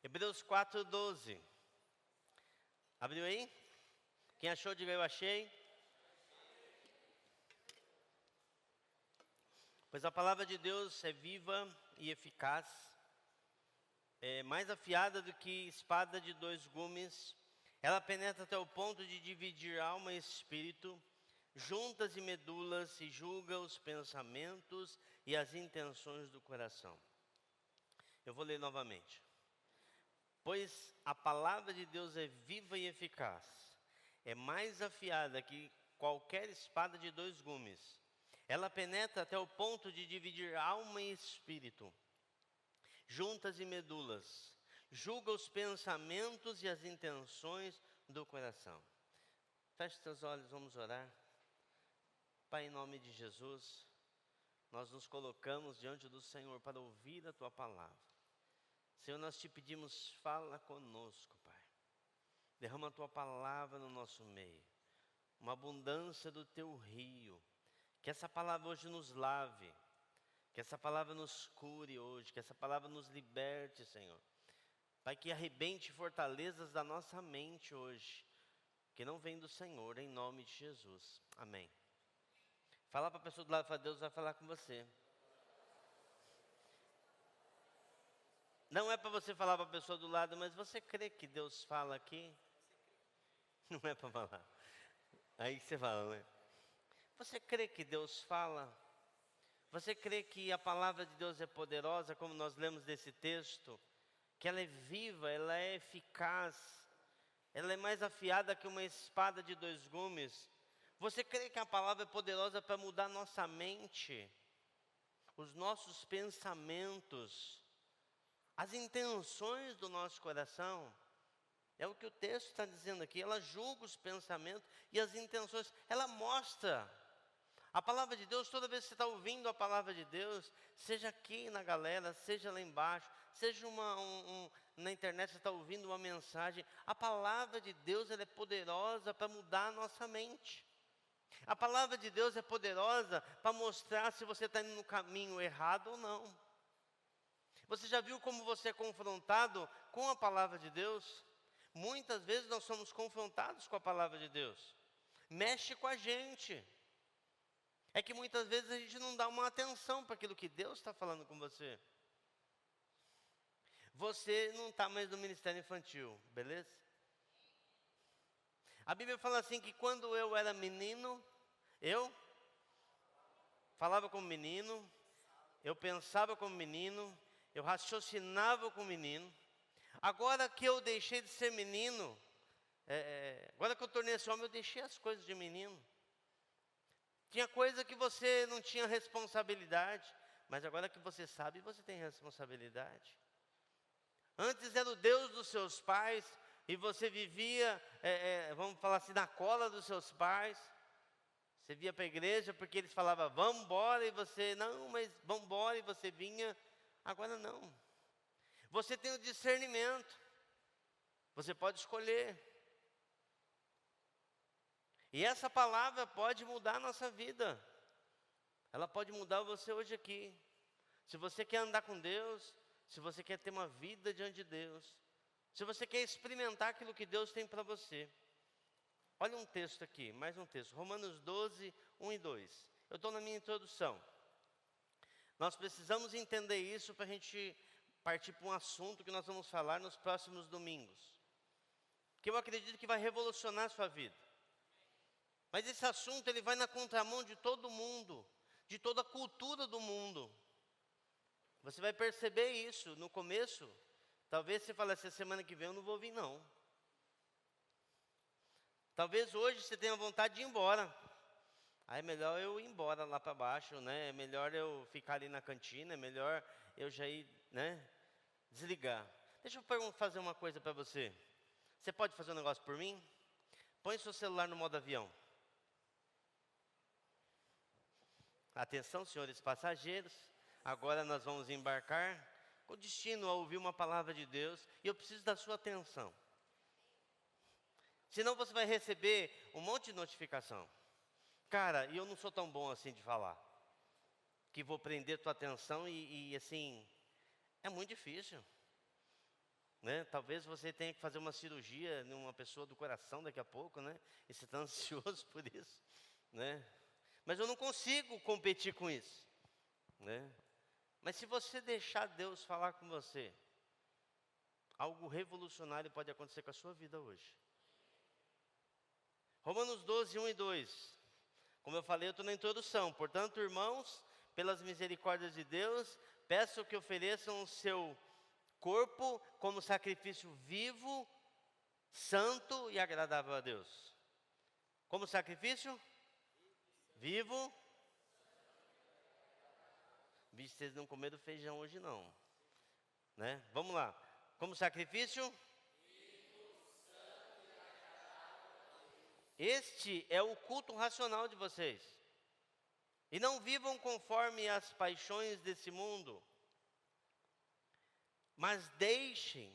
Hebreus 4:12. Abriu aí? Quem achou, diga eu achei. Pois a palavra de Deus é viva e eficaz, é mais afiada do que espada de dois gumes. Ela penetra até o ponto de dividir alma e espírito, juntas e medulas, e julga os pensamentos e as intenções do coração. Eu vou ler novamente. Pois a palavra de Deus é viva e eficaz, é mais afiada que qualquer espada de dois gumes. Ela penetra até o ponto de dividir alma e espírito, juntas e medulas, julga os pensamentos e as intenções do coração. Feche seus olhos, vamos orar. Pai, em nome de Jesus, nós nos colocamos diante do Senhor para ouvir a Tua palavra. Senhor, nós te pedimos, fala conosco, Pai. Derrama a Tua palavra no nosso meio, uma abundância do Teu rio. Que essa palavra hoje nos lave, que essa palavra nos cure hoje, que essa palavra nos liberte, Senhor. Pai, que arrebente fortalezas da nossa mente hoje, que não vem do Senhor, em nome de Jesus. Amém. Fala para a pessoa do lado, fala, Deus vai falar com você. Não é para você falar para a pessoa do lado, mas você crê que Deus fala aqui? Não é para falar. Aí você fala, né? Você crê que Deus fala? Você crê que a palavra de Deus é poderosa, como nós lemos desse texto? Que ela é viva, ela é eficaz, ela é mais afiada que uma espada de dois gumes? Você crê que a palavra é poderosa para mudar nossa mente, os nossos pensamentos, as intenções do nosso coração? É o que o texto está dizendo aqui. Ela julga os pensamentos e as intenções. Ela mostra. A palavra de Deus, toda vez que você está ouvindo a palavra de Deus, seja aqui na galera, seja lá embaixo, seja na internet você está ouvindo uma mensagem, a palavra de Deus ela é poderosa para mudar a nossa mente. A palavra de Deus é poderosa para mostrar se você está indo no caminho errado ou não. Você já viu como você é confrontado com a palavra de Deus? Muitas vezes nós somos confrontados com a palavra de Deus. Mexe com a gente. É que muitas vezes a gente não dá uma atenção para aquilo que Deus está falando com você. Você não está mais no ministério infantil, beleza? A Bíblia fala assim que quando eu era menino, eu falava como menino, eu pensava como menino, eu raciocinava como menino. Agora que eu deixei de ser menino, agora que eu tornei esse homem, eu deixei as coisas de menino. Tinha coisa que você não tinha responsabilidade, mas agora que você sabe, você tem responsabilidade. Antes era o Deus dos seus pais, e você vivia, vamos falar assim, na cola dos seus pais. Você via para a igreja porque eles falavam, vamos embora, e você, não, mas vamos embora, e você vinha. Agora não. Você tem o discernimento, você pode escolher. E essa palavra pode mudar a nossa vida. Ela pode mudar você hoje aqui. Se você quer andar com Deus, se você quer ter uma vida diante de Deus, se você quer experimentar aquilo que Deus tem para você. Olha um texto aqui, mais um texto. Romanos 12, 1 e 2. Eu estou na minha introdução. Nós precisamos entender isso para a gente partir para um assunto que nós vamos falar nos próximos domingos. Que eu acredito que vai revolucionar a sua vida. Mas esse assunto ele vai na contramão de todo mundo, de toda a cultura do mundo. Você vai perceber isso no começo. Talvez você fale assim, semana que vem eu não vou vir não. Talvez hoje você tenha vontade de ir embora. Aí é melhor eu ir embora lá para baixo, né? É melhor eu ficar ali na cantina, é melhor eu já ir, né? Desligar. Deixa eu fazer uma coisa para você. Você pode fazer um negócio por mim? Põe seu celular no modo avião. Atenção, senhores passageiros, agora nós vamos embarcar com destino a ouvir uma palavra de Deus, e eu preciso da sua atenção. Senão você vai receber um monte de notificação. Cara, e eu não sou tão bom assim de falar. que vou prender tua atenção e assim, é muito difícil. Né? Talvez você tenha que fazer uma cirurgia numa pessoa do coração daqui a pouco, né? E você está ansioso por isso, né? Mas eu não consigo competir com isso, né? Mas se você deixar Deus falar com você, algo revolucionário pode acontecer com a sua vida hoje. Romanos 12, 1 e 2. Como eu falei, eu estou na introdução. Portanto, irmãos, pelas misericórdias de Deus, peço que ofereçam o seu corpo como sacrifício vivo, santo e agradável a Deus. Como sacrifício? Vivo. Bicho, vocês não comeram feijão hoje não, né? Vamos lá. Como sacrifício? Vivo, santo e agradável. Este é o culto racional de vocês. E não vivam conforme as paixões desse mundo, mas deixem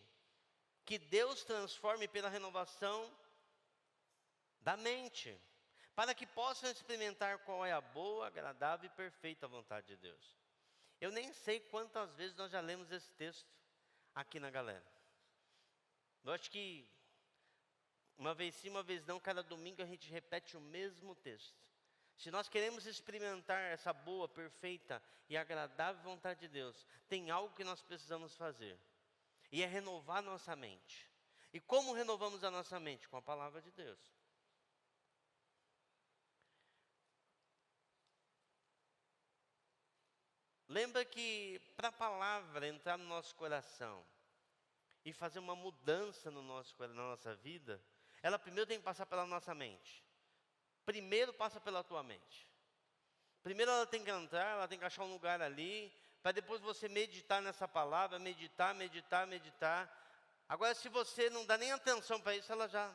que Deus transforme pela renovação da mente, para que possam experimentar qual é a boa, agradável e perfeita vontade de Deus. Eu nem sei quantas vezes nós já lemos esse texto aqui na galera. Eu acho que uma vez sim, uma vez não, cada domingo a gente repete o mesmo texto. Se nós queremos experimentar essa boa, perfeita e agradável vontade de Deus, tem algo que nós precisamos fazer. E é renovar nossa mente. E como renovamos a nossa mente? Com a palavra de Deus. Lembra que para a palavra entrar no nosso coração e fazer uma mudança no na nossa vida, ela primeiro tem que passar pela nossa mente. Primeiro passa pela tua mente. Primeiro ela tem que entrar, ela tem que achar um lugar ali, para depois você meditar nessa palavra, meditar. Agora, se você não dá nem atenção para isso, ela já...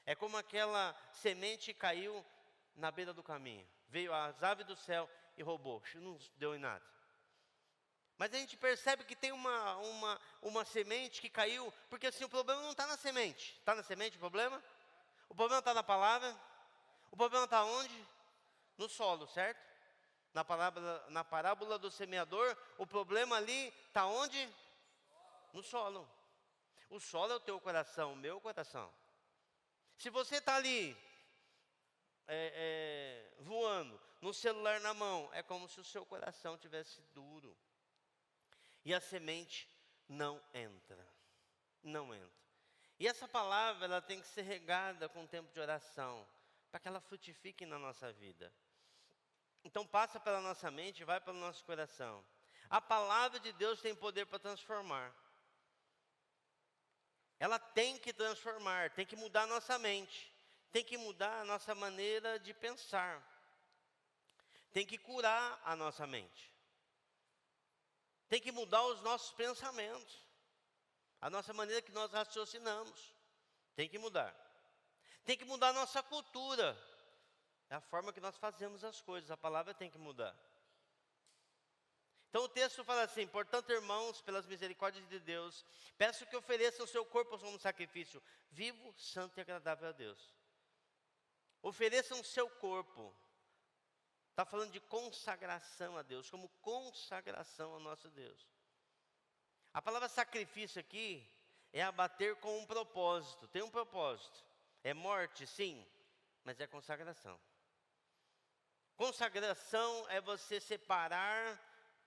É como aquela semente que caiu na beira do caminho. Veio as aves do céu e roubou, não deu em nada. Mas a gente percebe que tem uma semente que caiu, porque assim, o problema não está na semente. Está na semente o problema? O problema está na palavra? O problema está onde? No solo, certo? Na parábola do semeador, o problema ali está onde? No solo. O solo é o teu coração, o meu coração. Se você está ali, voando, no celular na mão, é como se o seu coração tivesse duro. E a semente não entra. Não entra. E essa palavra, ela tem que ser regada com tempo de oração, para que ela frutifique na nossa vida. Então passa pela nossa mente, vai pelo nosso coração. A palavra de Deus tem poder para transformar. Ela tem que transformar, tem que mudar a nossa mente. Tem que mudar a nossa maneira de pensar. Tem que curar a nossa mente. Tem que mudar os nossos pensamentos. A nossa maneira que nós raciocinamos. Tem que mudar. Tem que mudar a nossa cultura. É a forma que nós fazemos as coisas. A palavra tem que mudar. Então o texto fala assim: portanto, irmãos, pelas misericórdias de Deus, peço que ofereçam o seu corpo como sacrifício vivo, santo e agradável a Deus. Ofereçam o seu corpo. Está falando de consagração a Deus, como consagração ao nosso Deus. A palavra sacrifício aqui é abater com um propósito. Tem um propósito. É morte, sim, mas é consagração. Consagração é você separar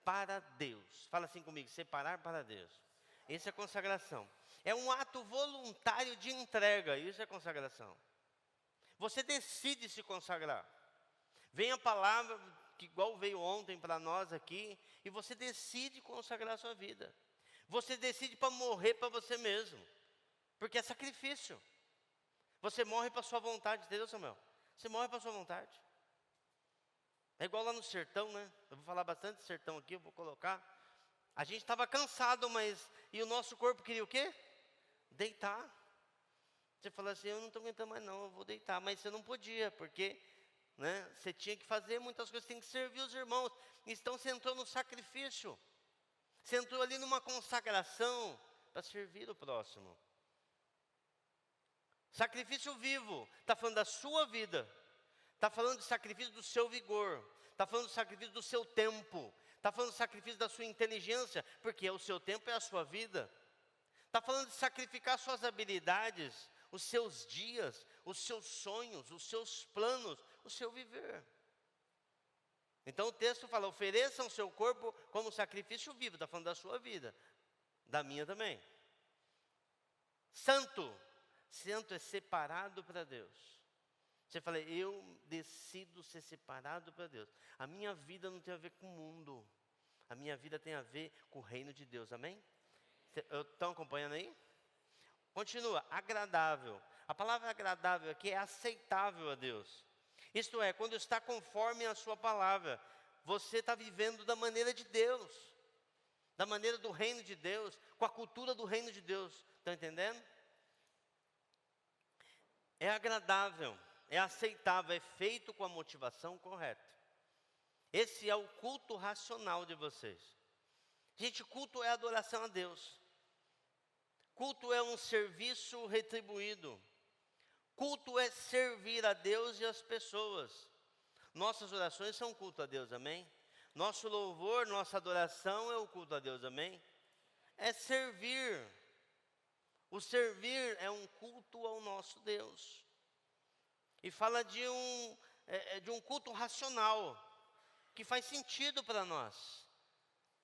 para Deus. Fala assim comigo: separar para Deus. Isso é consagração. É um ato voluntário de entrega. Isso é consagração. Você decide se consagrar. Vem a palavra, que igual veio ontem para nós aqui, e você decide consagrar a sua vida. Você decide para morrer para você mesmo. Porque é sacrifício. Você morre para a sua vontade, entendeu, Samuel? Você morre para a sua vontade. É igual lá no sertão, né? Eu vou falar bastante de sertão aqui, eu vou colocar. A gente estava cansado, mas... E o nosso corpo queria o quê? Deitar. Você fala assim: eu não estou aguentando mais não, eu vou deitar. Mas você não podia, porque... né, você tinha que fazer muitas coisas, tem que servir os irmãos. Então você entrou no sacrifício. Você entrou ali numa consagração para servir o próximo. Sacrifício vivo. Está falando da sua vida. Está falando de sacrifício do seu vigor. está falando do sacrifício do seu tempo, está falando do sacrifício da sua inteligência, porque o seu tempo é a sua vida. Está falando de sacrificar suas habilidades, os seus dias, os seus sonhos, os seus planos, o seu viver. Então o texto fala, ofereçam o seu corpo como sacrifício vivo, está falando da sua vida, da minha também. Santo, santo é separado para Deus. Você fala, eu decido ser separado para Deus. A minha vida não tem a ver com o mundo, a minha vida tem a ver com o reino de Deus, amém? Estão acompanhando aí? Continua, agradável. A palavra agradável aqui é aceitável a Deus. Isto é, quando está conforme a sua palavra, você está vivendo da maneira de Deus, da maneira do reino de Deus, com a cultura do reino de Deus. Estão entendendo? É agradável, é aceitável, é feito com a motivação correta. Esse é o culto racional de vocês. Gente, culto é adoração a Deus. Culto é um serviço retribuído. Culto é servir a Deus e as pessoas. Nossas orações são culto a Deus, amém? Nosso louvor, nossa adoração é o culto a Deus, amém? É servir. O servir é um culto ao nosso Deus. E fala de um culto racional, que faz sentido para nós.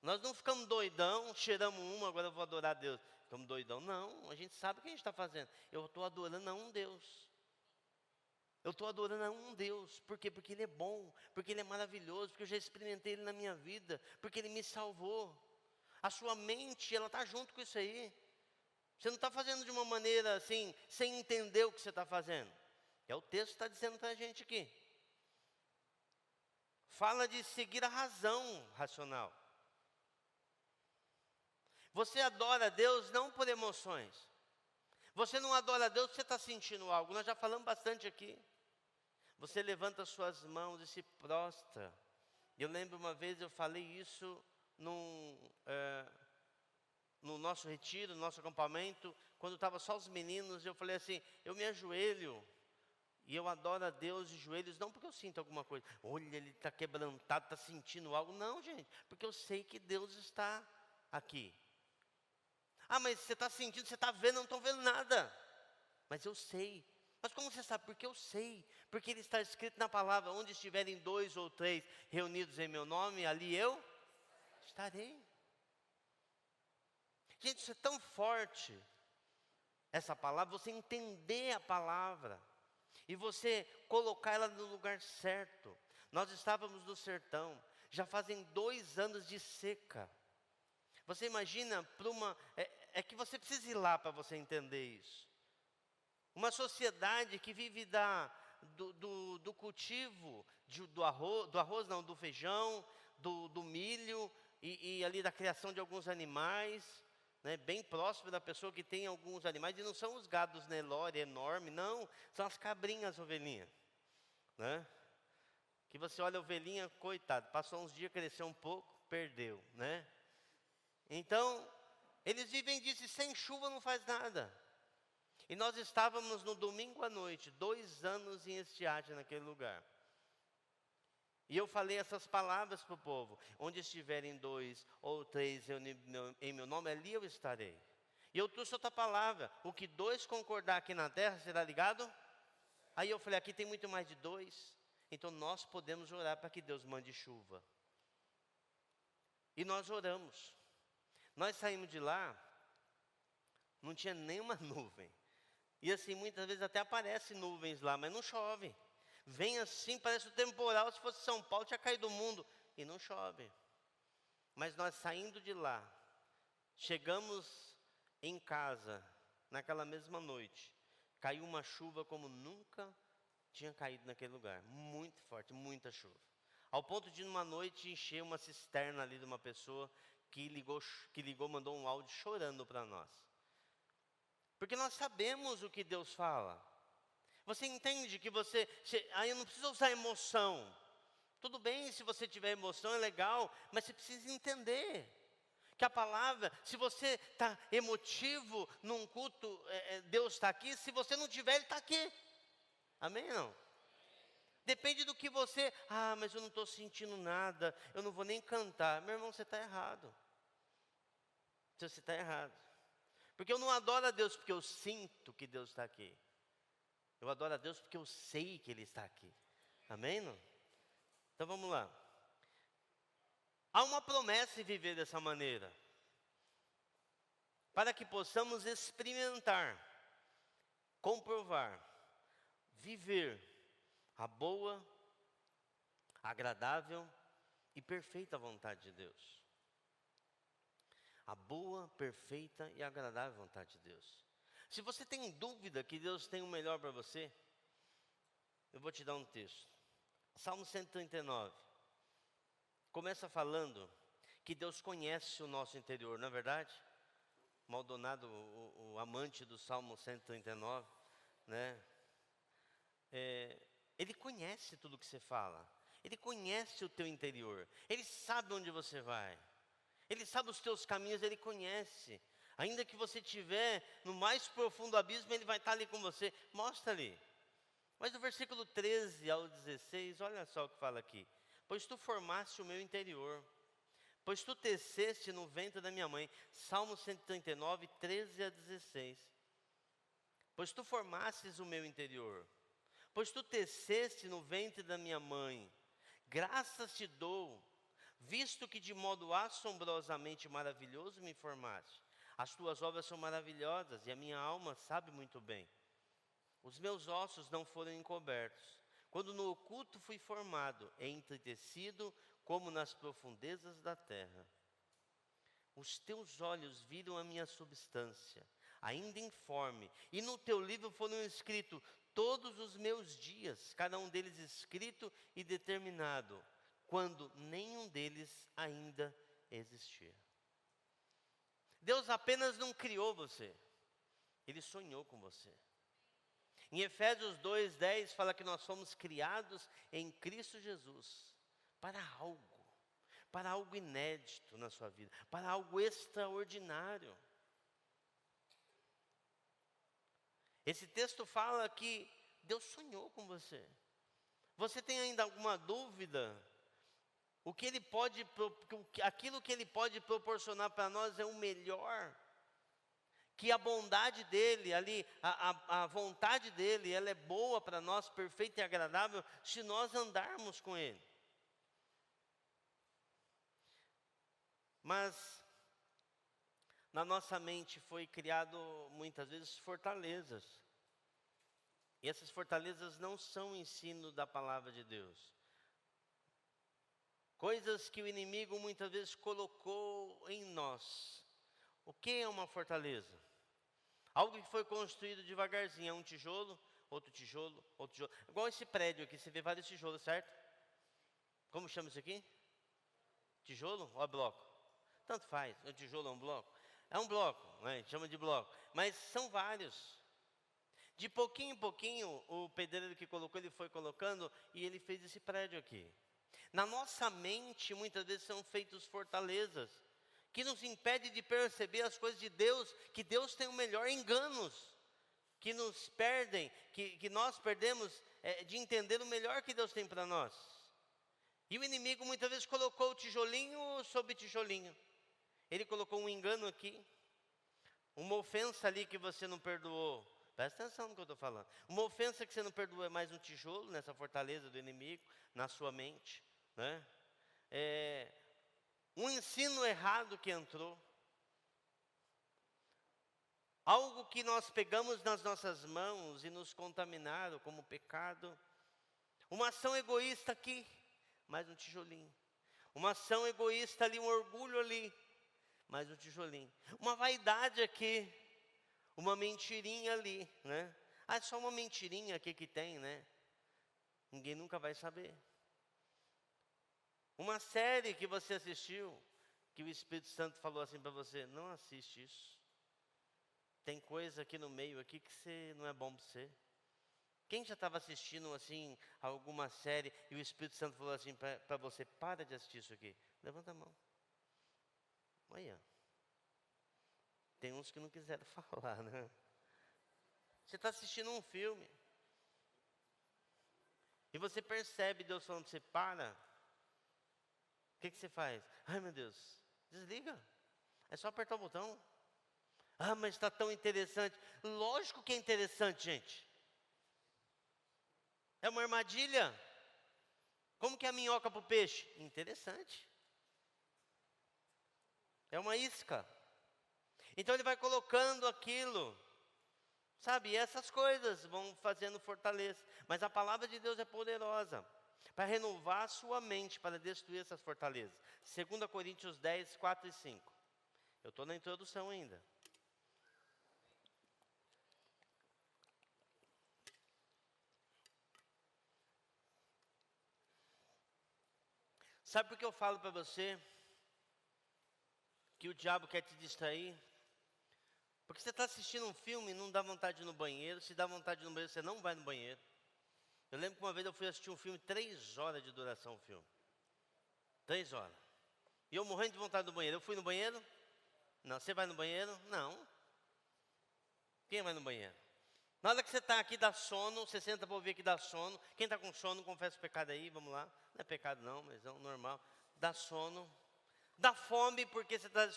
Nós não ficamos doidão, cheiramos uma, agora eu vou adorar a Deus. Ficamos doidão, não, a gente sabe o que a gente está fazendo. Eu estou adorando a um Deus. Eu estou adorando a um Deus. Por quê? Porque Ele é bom, porque Ele é maravilhoso, porque eu já experimentei Ele na minha vida, porque Ele me salvou. A sua mente, ela está junto com isso aí. Você não está fazendo de uma maneira assim, sem entender o que você está fazendo. É o texto que está dizendo para a gente aqui. Fala de seguir a razão racional. Você adora a Deus não por emoções. Você não adora a Deus porque você está sentindo algo. Nós já falamos bastante aqui. Você levanta suas mãos e se prostra. Eu lembro uma vez, eu falei isso no nosso retiro, no nosso acampamento, quando estava só os meninos, eu falei assim, eu me ajoelho e eu adoro a Deus de joelhos, não porque eu sinto alguma coisa, olha, ele está quebrantado, está sentindo algo, não, gente, porque eu sei que Deus está aqui. Ah, mas você está sentindo, você está vendo, eu não estou vendo nada, mas eu sei. Mas como você sabe? Porque eu sei, porque ele está escrito na palavra, onde estiverem 2 ou 3 reunidos em meu nome, ali eu estarei. Gente, isso é tão forte, essa palavra, você entender a palavra, e você colocar ela no lugar certo. Nós estávamos no sertão, já fazem 2 anos de seca. Você imagina, é que você precisa ir lá para você entender isso. Uma sociedade que vive do cultivo, do feijão, do milho, e ali da criação de alguns animais, né, bem próximo da pessoa que tem alguns animais, e não são os gados Nelore enorme, não, são as cabrinhas, ovelhinha, né? Que você olha a ovelhinha, coitado, passou uns dias, cresceu um pouco, perdeu, né? Então, eles vivem disso, e sem chuva não faz nada. E nós estávamos no domingo à noite, 2 anos em estiagem naquele lugar. E eu falei essas palavras para o povo, onde estiverem 2 ou 3 em meu nome, ali eu estarei. E eu trouxe outra palavra, o que 2 concordar aqui na terra, será ligado? Aí eu falei, aqui tem muito mais de 2, então nós podemos orar para que Deus mande chuva. E nós oramos. Nós saímos de lá, não tinha nenhuma nuvem. E assim, muitas vezes até aparecem nuvens lá, mas não chove. Vem assim, parece o temporal, se fosse São Paulo, tinha caído do mundo. E não chove. Mas nós saindo de lá, chegamos em casa, naquela mesma noite, caiu uma chuva como nunca tinha caído naquele lugar. Muito forte, muita chuva. Ao ponto de numa noite encher uma cisterna ali de uma pessoa que ligou, mandou um áudio chorando para nós. Porque nós sabemos o que Deus fala. Você entende que aí eu não preciso usar emoção. Tudo bem, se você tiver emoção é legal, mas você precisa entender que a palavra, se você está emotivo num culto, Deus está aqui. Se você não tiver, Ele está aqui. Amém ou não? Depende do que você, mas eu não estou sentindo nada, eu não vou nem cantar. Meu irmão, você está errado. Você está errado. Porque eu não adoro a Deus porque eu sinto que Deus está aqui. Eu adoro a Deus porque eu sei que Ele está aqui. Amém? Não? Então vamos lá. Há uma promessa em viver dessa maneira. Para que possamos experimentar, comprovar, viver a boa, agradável e perfeita vontade de Deus. A boa, perfeita e agradável vontade de Deus. Se você tem dúvida que Deus tem o melhor para você, eu vou te dar um texto. Salmo 139. Começa falando que Deus conhece o nosso interior, não é verdade? Maldonado, o amante do Salmo 139, né? Ele conhece tudo que você fala. Ele conhece o teu interior. Ele sabe onde você vai. Ele sabe os teus caminhos, Ele conhece. Ainda que você estiver no mais profundo abismo, Ele vai estar ali com você. Mostra ali. Mas do versículo 13 ao 16, olha só o que fala aqui. Pois tu formaste o meu interior, pois tu teceste no ventre da minha mãe. Salmo 139, 13 a 16. Pois tu formastes o meu interior, pois tu teceste no ventre da minha mãe. Graças te dou, visto que de modo assombrosamente maravilhoso me formaste. As tuas obras são maravilhosas e a minha alma sabe muito bem. Os meus ossos não foram encobertos, quando no oculto fui formado, entretecido como nas profundezas da terra. Os teus olhos viram a minha substância, ainda informe, e no teu livro foram escritos todos os meus dias, cada um deles escrito e determinado, quando nenhum deles ainda existia. Deus apenas não criou você, Ele sonhou com você. Em Efésios 2:10 fala que nós fomos criados em Cristo Jesus para algo inédito na sua vida, para algo extraordinário. Esse texto fala que Deus sonhou com você. Você tem ainda alguma dúvida? Aquilo que Ele pode proporcionar para nós é o melhor. Que a bondade dEle, ali, a vontade dEle, ela é boa para nós, perfeita e agradável, se nós andarmos com Ele. Mas, na nossa mente foi criado, muitas vezes, fortalezas. E essas fortalezas não são o ensino da palavra de Deus. Coisas que o inimigo muitas vezes colocou em nós. O que é uma fortaleza? Algo que foi construído devagarzinho, é um tijolo, outro tijolo, outro tijolo. Igual esse prédio aqui, você vê vários tijolos, certo? Como chama isso aqui? Tijolo ou é bloco? Tanto faz, é um tijolo ou um bloco? É um bloco, né? A gente chama de bloco. Mas são vários. De pouquinho em pouquinho, o pedreiro que colocou, ele foi colocando e ele fez esse prédio aqui. Na nossa mente, muitas vezes são feitas fortalezas que nos impede de perceber as coisas de Deus, que Deus tem o melhor, enganos que nos perdem, que nós perdemos de entender o melhor que Deus tem para nós. E o inimigo muitas vezes colocou tijolinho sobre tijolinho. Ele colocou um engano aqui, uma ofensa ali que você não perdoou. Presta atenção no que eu estou falando. Uma ofensa que você não perdoou é mais um tijolo nessa fortaleza do inimigo, na sua mente, né? Um ensino errado que entrou. Algo que nós pegamos nas nossas mãos e nos contaminaram como pecado. Uma ação egoísta aqui, mais um tijolinho. Uma ação egoísta ali, um orgulho ali, mais um tijolinho. Uma vaidade aqui, uma mentirinha ali, né? É só uma mentirinha aqui que tem, né? Ninguém nunca vai saber. Uma série que você assistiu, que o Espírito Santo falou assim para você, não assiste isso. Tem coisa aqui no meio aqui que não é bom para você. Quem já estava assistindo assim alguma série e o Espírito Santo falou assim para você, para de assistir isso aqui. Levanta a mão. Olha. Tem uns que não quiseram falar, né? Você está assistindo um filme. E você percebe Deus falando para você, para. O que você faz? Ai meu Deus, desliga. É só apertar o botão. Ah, mas está tão interessante. Lógico que é interessante, gente. É uma armadilha. Como que é a minhoca para o peixe? Interessante. É uma isca. Então ele vai colocando aquilo. Sabe, e essas coisas vão fazendo fortaleza. Mas a palavra de Deus é poderosa para renovar a sua mente, para destruir essas fortalezas. 2 Coríntios 10, 4 e 5. Eu estou na introdução ainda. Sabe por que eu falo para você que o diabo quer te distrair? Porque você está assistindo um filme e não dá vontade de ir no banheiro. Se dá vontade de ir no banheiro, você não vai no banheiro. Eu lembro que uma vez eu fui assistir um filme, 3 horas de duração o filme. 3 horas. E eu morrendo de vontade do banheiro. Eu fui no banheiro? Não. Você vai no banheiro? Não. Quem vai no banheiro? Na hora que você está aqui, dá sono, você senta para ouvir que dá sono. Quem está com sono, confessa o pecado aí, vamos lá. Não é pecado não, mas é normal. Dá sono. Dá fome porque você está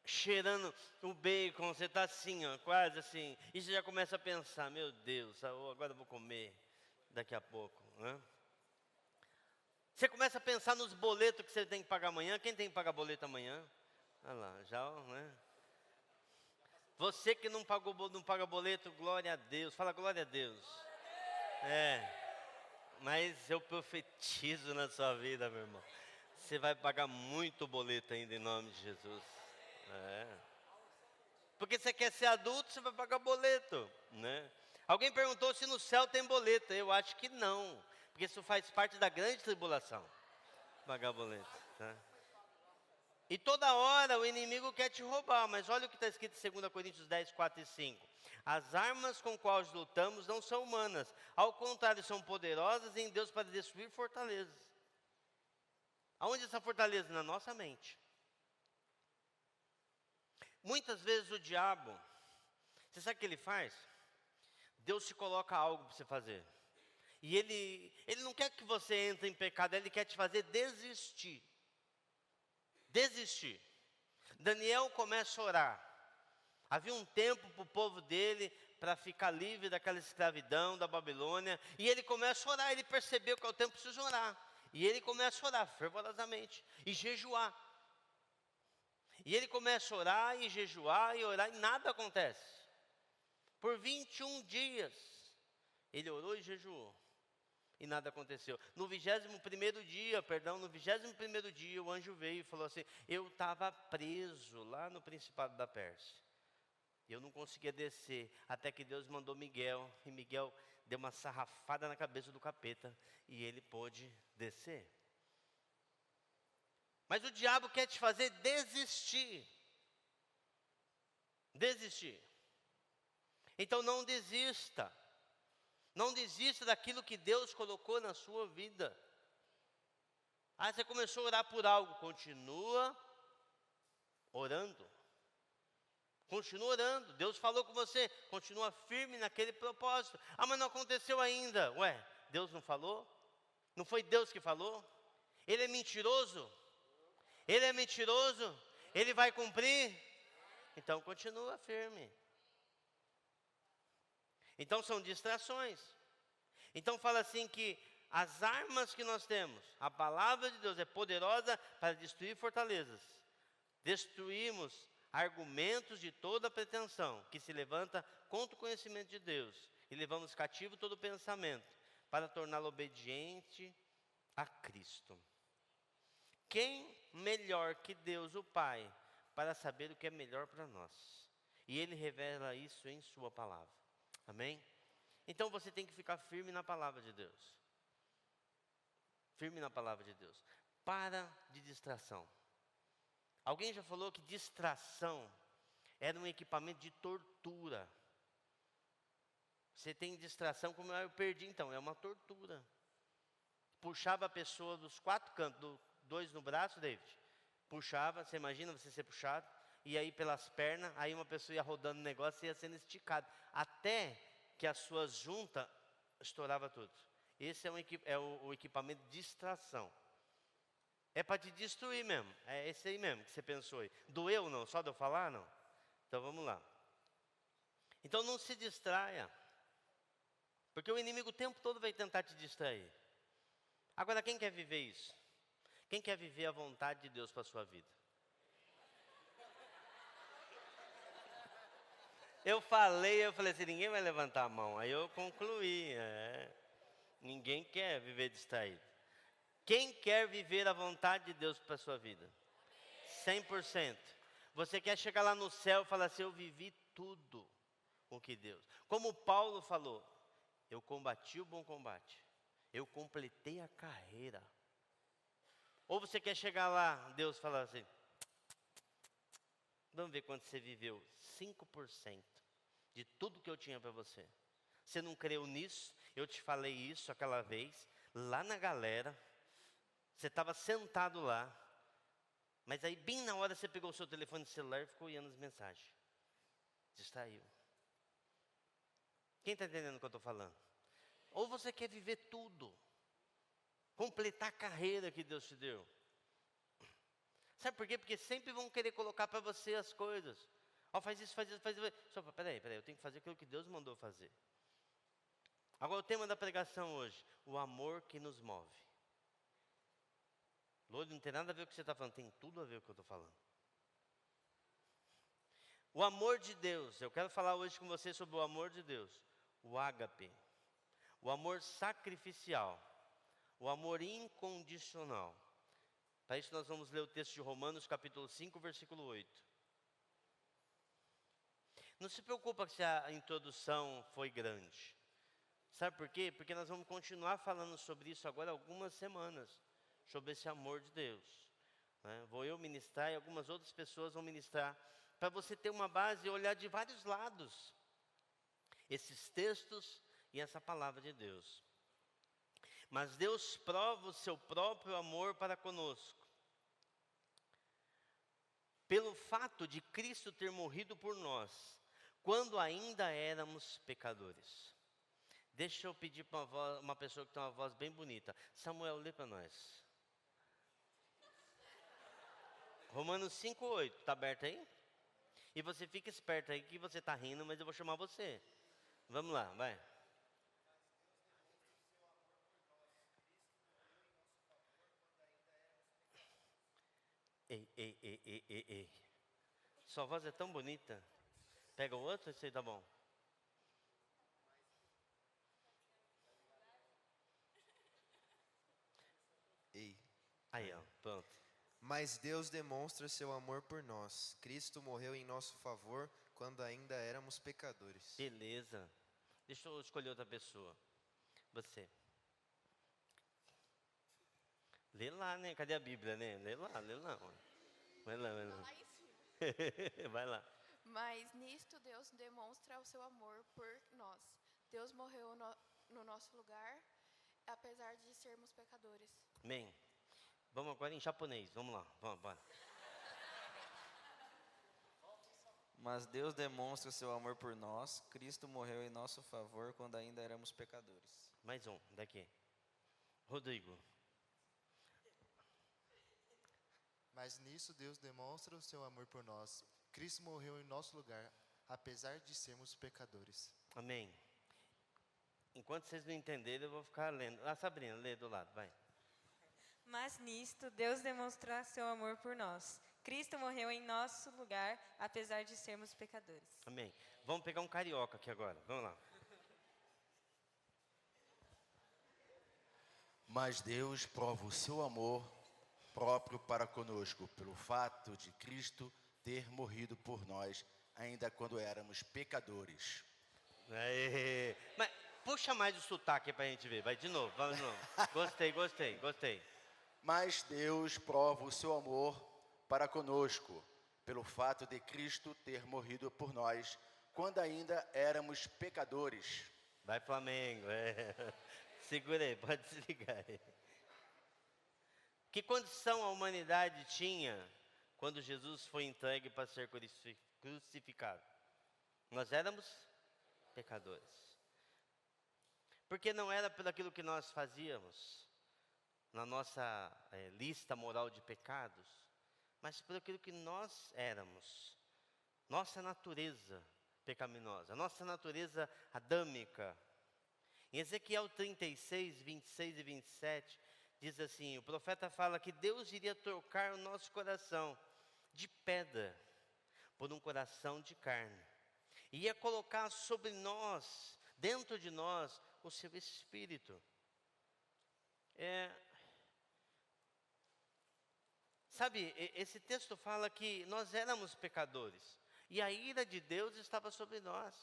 cheirando o bacon, você está assim, ó, quase assim. E você já começa a pensar, meu Deus, agora eu vou comer daqui a pouco. Né? Você começa a pensar nos boletos que você tem que pagar amanhã. Quem tem que pagar boleto amanhã? Olha lá, já, né? Você que não paga boleto, glória a Deus. Fala glória a Deus. Mas eu profetizo na sua vida, meu irmão. Você vai pagar muito boleto ainda em nome de Jesus. Porque você quer ser adulto, você vai pagar boleto, né? Alguém perguntou se no céu tem boleto. Eu acho que não. Porque isso faz parte da grande tribulação. Pagar boleto, tá? E toda hora o inimigo quer te roubar, mas olha o que está escrito em 2 Coríntios 10, 4 e 5. As armas com quais lutamos não são humanas, ao contrário, são poderosas em Deus para destruir fortalezas. Aonde essa fortaleza? Na nossa mente. Muitas vezes o diabo, você sabe o que ele faz? Deus te coloca algo para você fazer. E ele não quer que você entre em pecado, ele quer te fazer desistir. Desistir. Daniel começa a orar. Havia um tempo para o povo dele para ficar livre daquela escravidão da Babilônia. E ele começa a orar, ele percebeu que é o tempo preciso orar. E ele começa a orar fervorosamente e jejuar. E ele começa a orar e jejuar e orar e nada acontece. Por 21 dias ele orou e jejuou. E nada aconteceu. No 21º dia, o anjo veio e falou assim: eu estava preso lá no Principado da Pérsia. Eu não conseguia descer, até que Deus mandou Miguel. E Miguel deu uma sarrafada na cabeça do capeta. E ele pôde descer. Mas o diabo quer te fazer desistir. Desistir. Então não desista. Não desista daquilo que Deus colocou na sua vida. Ah, você começou a orar por algo, continua orando. Continua orando. Deus falou com você, continua firme naquele propósito. Ah, mas não aconteceu ainda. Ué, Deus não falou? Não foi Deus que falou? Ele é mentiroso? Ele é mentiroso? Ele vai cumprir? Então continua firme. Então são distrações. Então fala assim que as armas que nós temos, a palavra de Deus é poderosa para destruir fortalezas. Destruímos argumentos de toda pretensão que se levanta contra o conhecimento de Deus. E levamos cativo todo pensamento para torná-lo obediente a Cristo. Quem melhor que Deus, o Pai, para saber o que é melhor para nós? E Ele revela isso em sua palavra. Amém? Então você tem que ficar firme na palavra de Deus. Firme na palavra de Deus. Para de distração. Alguém já falou que distração era um equipamento de tortura. Você tem distração, como eu perdi então, é uma tortura. Puxava a pessoa dos 4 cantos, 2 no braço, David. Puxava, você imagina você ser puxado, e aí pelas pernas, aí uma pessoa ia rodando o negócio e ia sendo esticado. Até que as suas juntas estourava tudo. Esse é o equipamento de distração. É para te destruir mesmo. É esse aí mesmo que você pensou aí. Doeu não? Só de eu falar não? Então vamos lá. Então não se distraia. Porque o inimigo o tempo todo vai tentar te distrair. Agora quem quer viver isso? Quem quer viver a vontade de Deus para a sua vida? Eu falei assim, ninguém vai levantar a mão. Aí eu concluí. Ninguém quer viver distraído. Quem quer viver a vontade de Deus para a sua vida? 100%. Você quer chegar lá no céu e falar assim, eu vivi tudo o que Deus. Como Paulo falou, eu combati o bom combate. Eu completei a carreira. Ou você quer chegar lá, Deus falar assim, vamos ver quanto você viveu. 5% de tudo que eu tinha para você. Você não creu nisso? Eu te falei isso aquela vez, lá na galera. Você estava sentado lá, mas aí bem na hora você pegou o seu telefone celular e ficou olhando as mensagens. Distraiu. Quem está entendendo o que eu estou falando? Ou você quer viver tudo, completar a carreira que Deus te deu. Sabe por quê? Porque sempre vão querer colocar para você as coisas. Ó, faz isso, faz isso, faz isso. Só, peraí, eu tenho que fazer aquilo que Deus mandou fazer. Agora o tema da pregação hoje, o amor que nos move. Lodi, não tem nada a ver com o que você está falando, tem tudo a ver com o que eu estou falando. O amor de Deus, eu quero falar hoje com você sobre o amor de Deus. O ágape, o amor sacrificial, o amor incondicional. Para isso nós vamos ler o texto de Romanos capítulo 5, versículo 8. Não se preocupa se a introdução foi grande. Sabe por quê? Porque nós vamos continuar falando sobre isso agora algumas semanas. Sobre esse amor de Deus. Vou eu ministrar e algumas outras pessoas vão ministrar. Para você ter uma base e olhar de vários lados. Esses textos e essa palavra de Deus. Mas Deus prova o seu próprio amor para conosco. Pelo fato de Cristo ter morrido por nós. Quando ainda éramos pecadores. Deixa eu pedir para uma pessoa que tem uma voz bem bonita. Samuel, lê para nós. Romanos 5:8, está aberto aí? E você fica esperto aí que você está rindo, mas eu vou chamar você. Vamos lá, vai. Ei. Sua voz é tão bonita. Pega o outro, esse aí tá bom. Ei. Aí, ó, pronto. Mas Deus demonstra seu amor por nós. Cristo morreu em nosso favor quando ainda éramos pecadores. Beleza. Deixa eu escolher outra pessoa. Você. Lê lá, né? Cadê a Bíblia, né? Lê lá. Vai lá. Lá em cima. Vai lá. Mas nisto Deus demonstra o seu amor por nós. Deus morreu no nosso lugar, apesar de sermos pecadores. Amém. Vamos agora em japonês. Vamos lá. Vamos, bora. Mas Deus demonstra seu amor por nós. Cristo morreu em nosso favor quando ainda éramos pecadores. Mais um, daqui. Rodrigo. Mas nisso Deus demonstra o seu amor por nós. Cristo morreu em nosso lugar, apesar de sermos pecadores. Amém. Enquanto vocês não entenderem, eu vou ficar lendo. Sabrina, lê do lado, vai. Mas nisto, Deus demonstra seu amor por nós. Cristo morreu em nosso lugar, apesar de sermos pecadores. Amém. Vamos pegar um carioca aqui agora. Vamos lá. Mas Deus prova o seu amor próprio para conosco, pelo fato de Cristo ter morrido por nós, ainda quando éramos pecadores. Aê. Mas puxa mais o sotaque para a gente ver. Vai de novo, vamos de novo. Gostei. Mas Deus prova o seu amor para conosco, pelo fato de Cristo ter morrido por nós, quando ainda éramos pecadores. Vai, Flamengo. Segura aí, pode desligar aí. Que condição a humanidade tinha quando Jesus foi entregue para ser crucificado? Nós éramos pecadores. Porque não era pelo aquilo que nós fazíamos, na nossa lista moral de pecados, mas por aquilo que nós éramos, nossa natureza pecaminosa, nossa natureza adâmica. Em Ezequiel 36, 26 e 27, diz assim, o profeta fala que Deus iria trocar o nosso coração de pedra por um coração de carne. E ia colocar sobre nós, dentro de nós, o seu Espírito. Sabe, esse texto fala que nós éramos pecadores. E a ira de Deus estava sobre nós.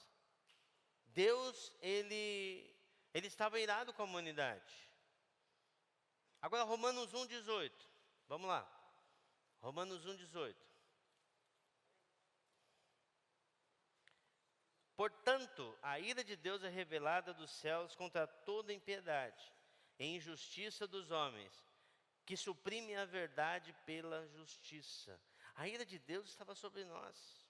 Deus, ele estava irado com a humanidade. Agora, Romanos 1,18. Vamos lá. Romanos 1,18. Portanto, a ira de Deus é revelada dos céus contra toda impiedade e injustiça dos homens, que suprimem a verdade pela justiça. A ira de Deus estava sobre nós.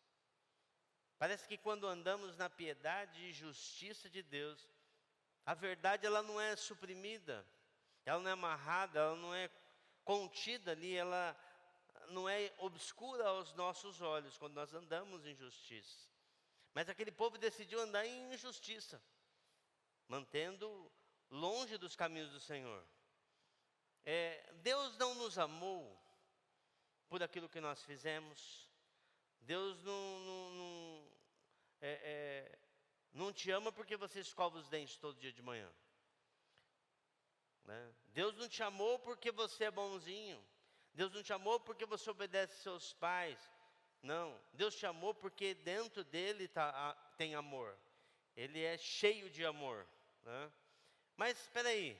Parece que quando andamos na piedade e justiça de Deus, a verdade ela não é suprimida, ela não é amarrada, ela não é contida ali, ela não é obscura aos nossos olhos quando nós andamos em justiça. Mas aquele povo decidiu andar em injustiça, mantendo longe dos caminhos do Senhor. Deus não nos amou por aquilo que nós fizemos. Deus não te ama porque você escova os dentes todo dia de manhã. Né? Deus não te amou porque você é bonzinho. Deus não te amou porque você obedece seus pais. Não, Deus te amou porque dentro dele tem amor. Ele é cheio de amor. Né? Mas espera aí,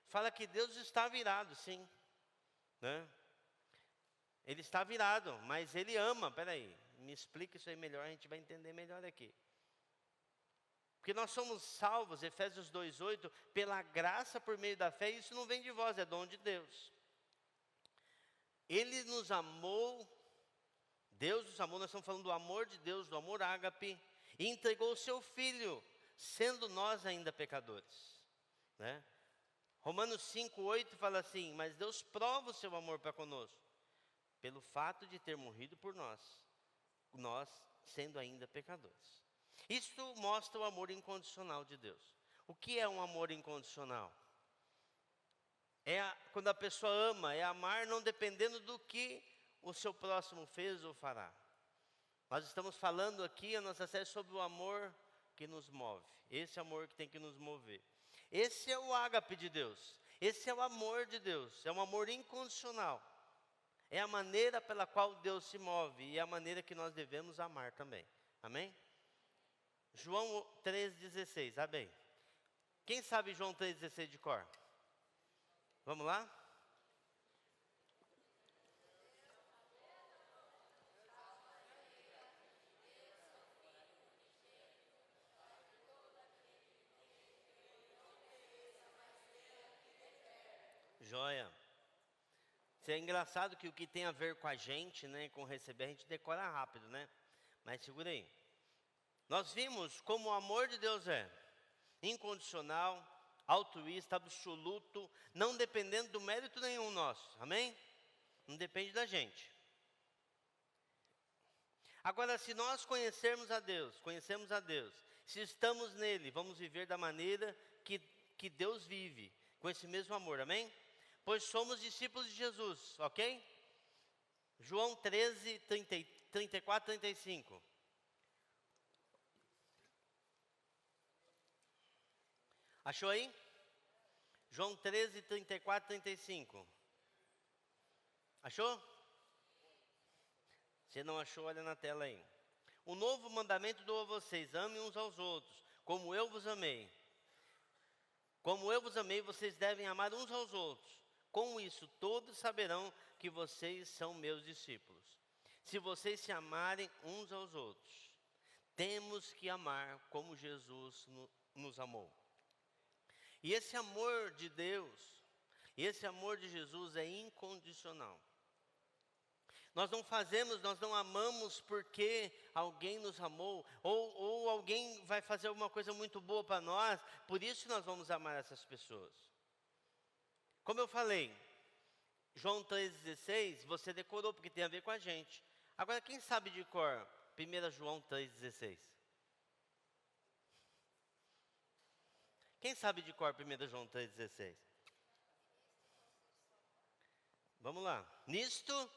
fala que Deus está virado, sim. Né? Ele está virado, mas Ele ama. Espera aí, me explica isso aí melhor, a gente vai entender melhor aqui. Porque nós somos salvos, Efésios 2,8, pela graça por meio da fé, e isso não vem de vós, é dom de Deus. Ele nos amou, Deus nos amou, nós estamos falando do amor de Deus, do amor ágape, e entregou o seu Filho, sendo nós ainda pecadores. Né? Romanos 5,8 fala assim, mas Deus prova o seu amor para conosco, pelo fato de ter morrido por nós sendo ainda pecadores. Isto mostra o amor incondicional de Deus. O que é um amor incondicional? Quando a pessoa ama, é amar não dependendo do que o seu próximo fez ou fará. Nós estamos falando aqui, a nossa série, sobre o amor que nos move. Esse amor que tem que nos mover. Esse é o ágape de Deus. Esse é o amor de Deus. É um amor incondicional. É a maneira pela qual Deus se move e é a maneira que nós devemos amar também. Amém? João 3,16, amém. Quem sabe João 3,16 de cor? Vamos lá? Joia. Isso é engraçado que o que tem a ver com a gente, né, com receber, a gente decora rápido, né? Mas segura aí. Nós vimos como o amor de Deus é incondicional, altruísta, absoluto, não dependendo do mérito nenhum nosso. Amém? Não depende da gente. Agora, se nós conhecemos a Deus, se estamos nele, vamos viver da maneira que Deus vive, com esse mesmo amor, amém? Pois somos discípulos de Jesus, ok? João 13, 34, 35. Achou aí? João 13, 34, 35. Achou? Se não achou, olha na tela aí. Um novo mandamento dou a vocês, amem uns aos outros, como eu vos amei. Como eu vos amei, vocês devem amar uns aos outros. Com isso, todos saberão que vocês são meus discípulos. Se vocês se amarem uns aos outros, temos que amar como Jesus nos amou. E esse amor de Deus, esse amor de Jesus é incondicional. Nós não fazemos, nós não amamos porque alguém nos amou, ou alguém vai fazer alguma coisa muito boa para nós, por isso nós vamos amar essas pessoas. Como eu falei, João 3,16, você decorou porque tem a ver com a gente. Agora, quem sabe de cor 1 João 3,16? Quem sabe de cor 1 João 3,16? Vamos lá. Nisto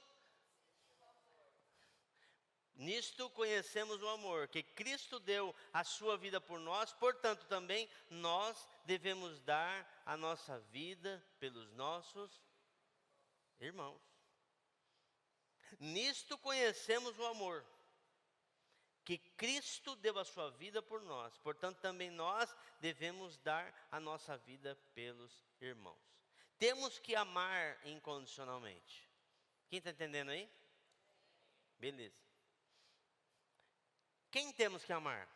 conhecemos o amor, que Cristo deu a sua vida por nós, portanto também nós devemos dar a nossa vida pelos nossos irmãos. Nisto conhecemos o amor, que Cristo deu a sua vida por nós, portanto também nós devemos dar a nossa vida pelos irmãos. Temos que amar incondicionalmente. Quem está entendendo aí? Beleza. Quem temos que amar?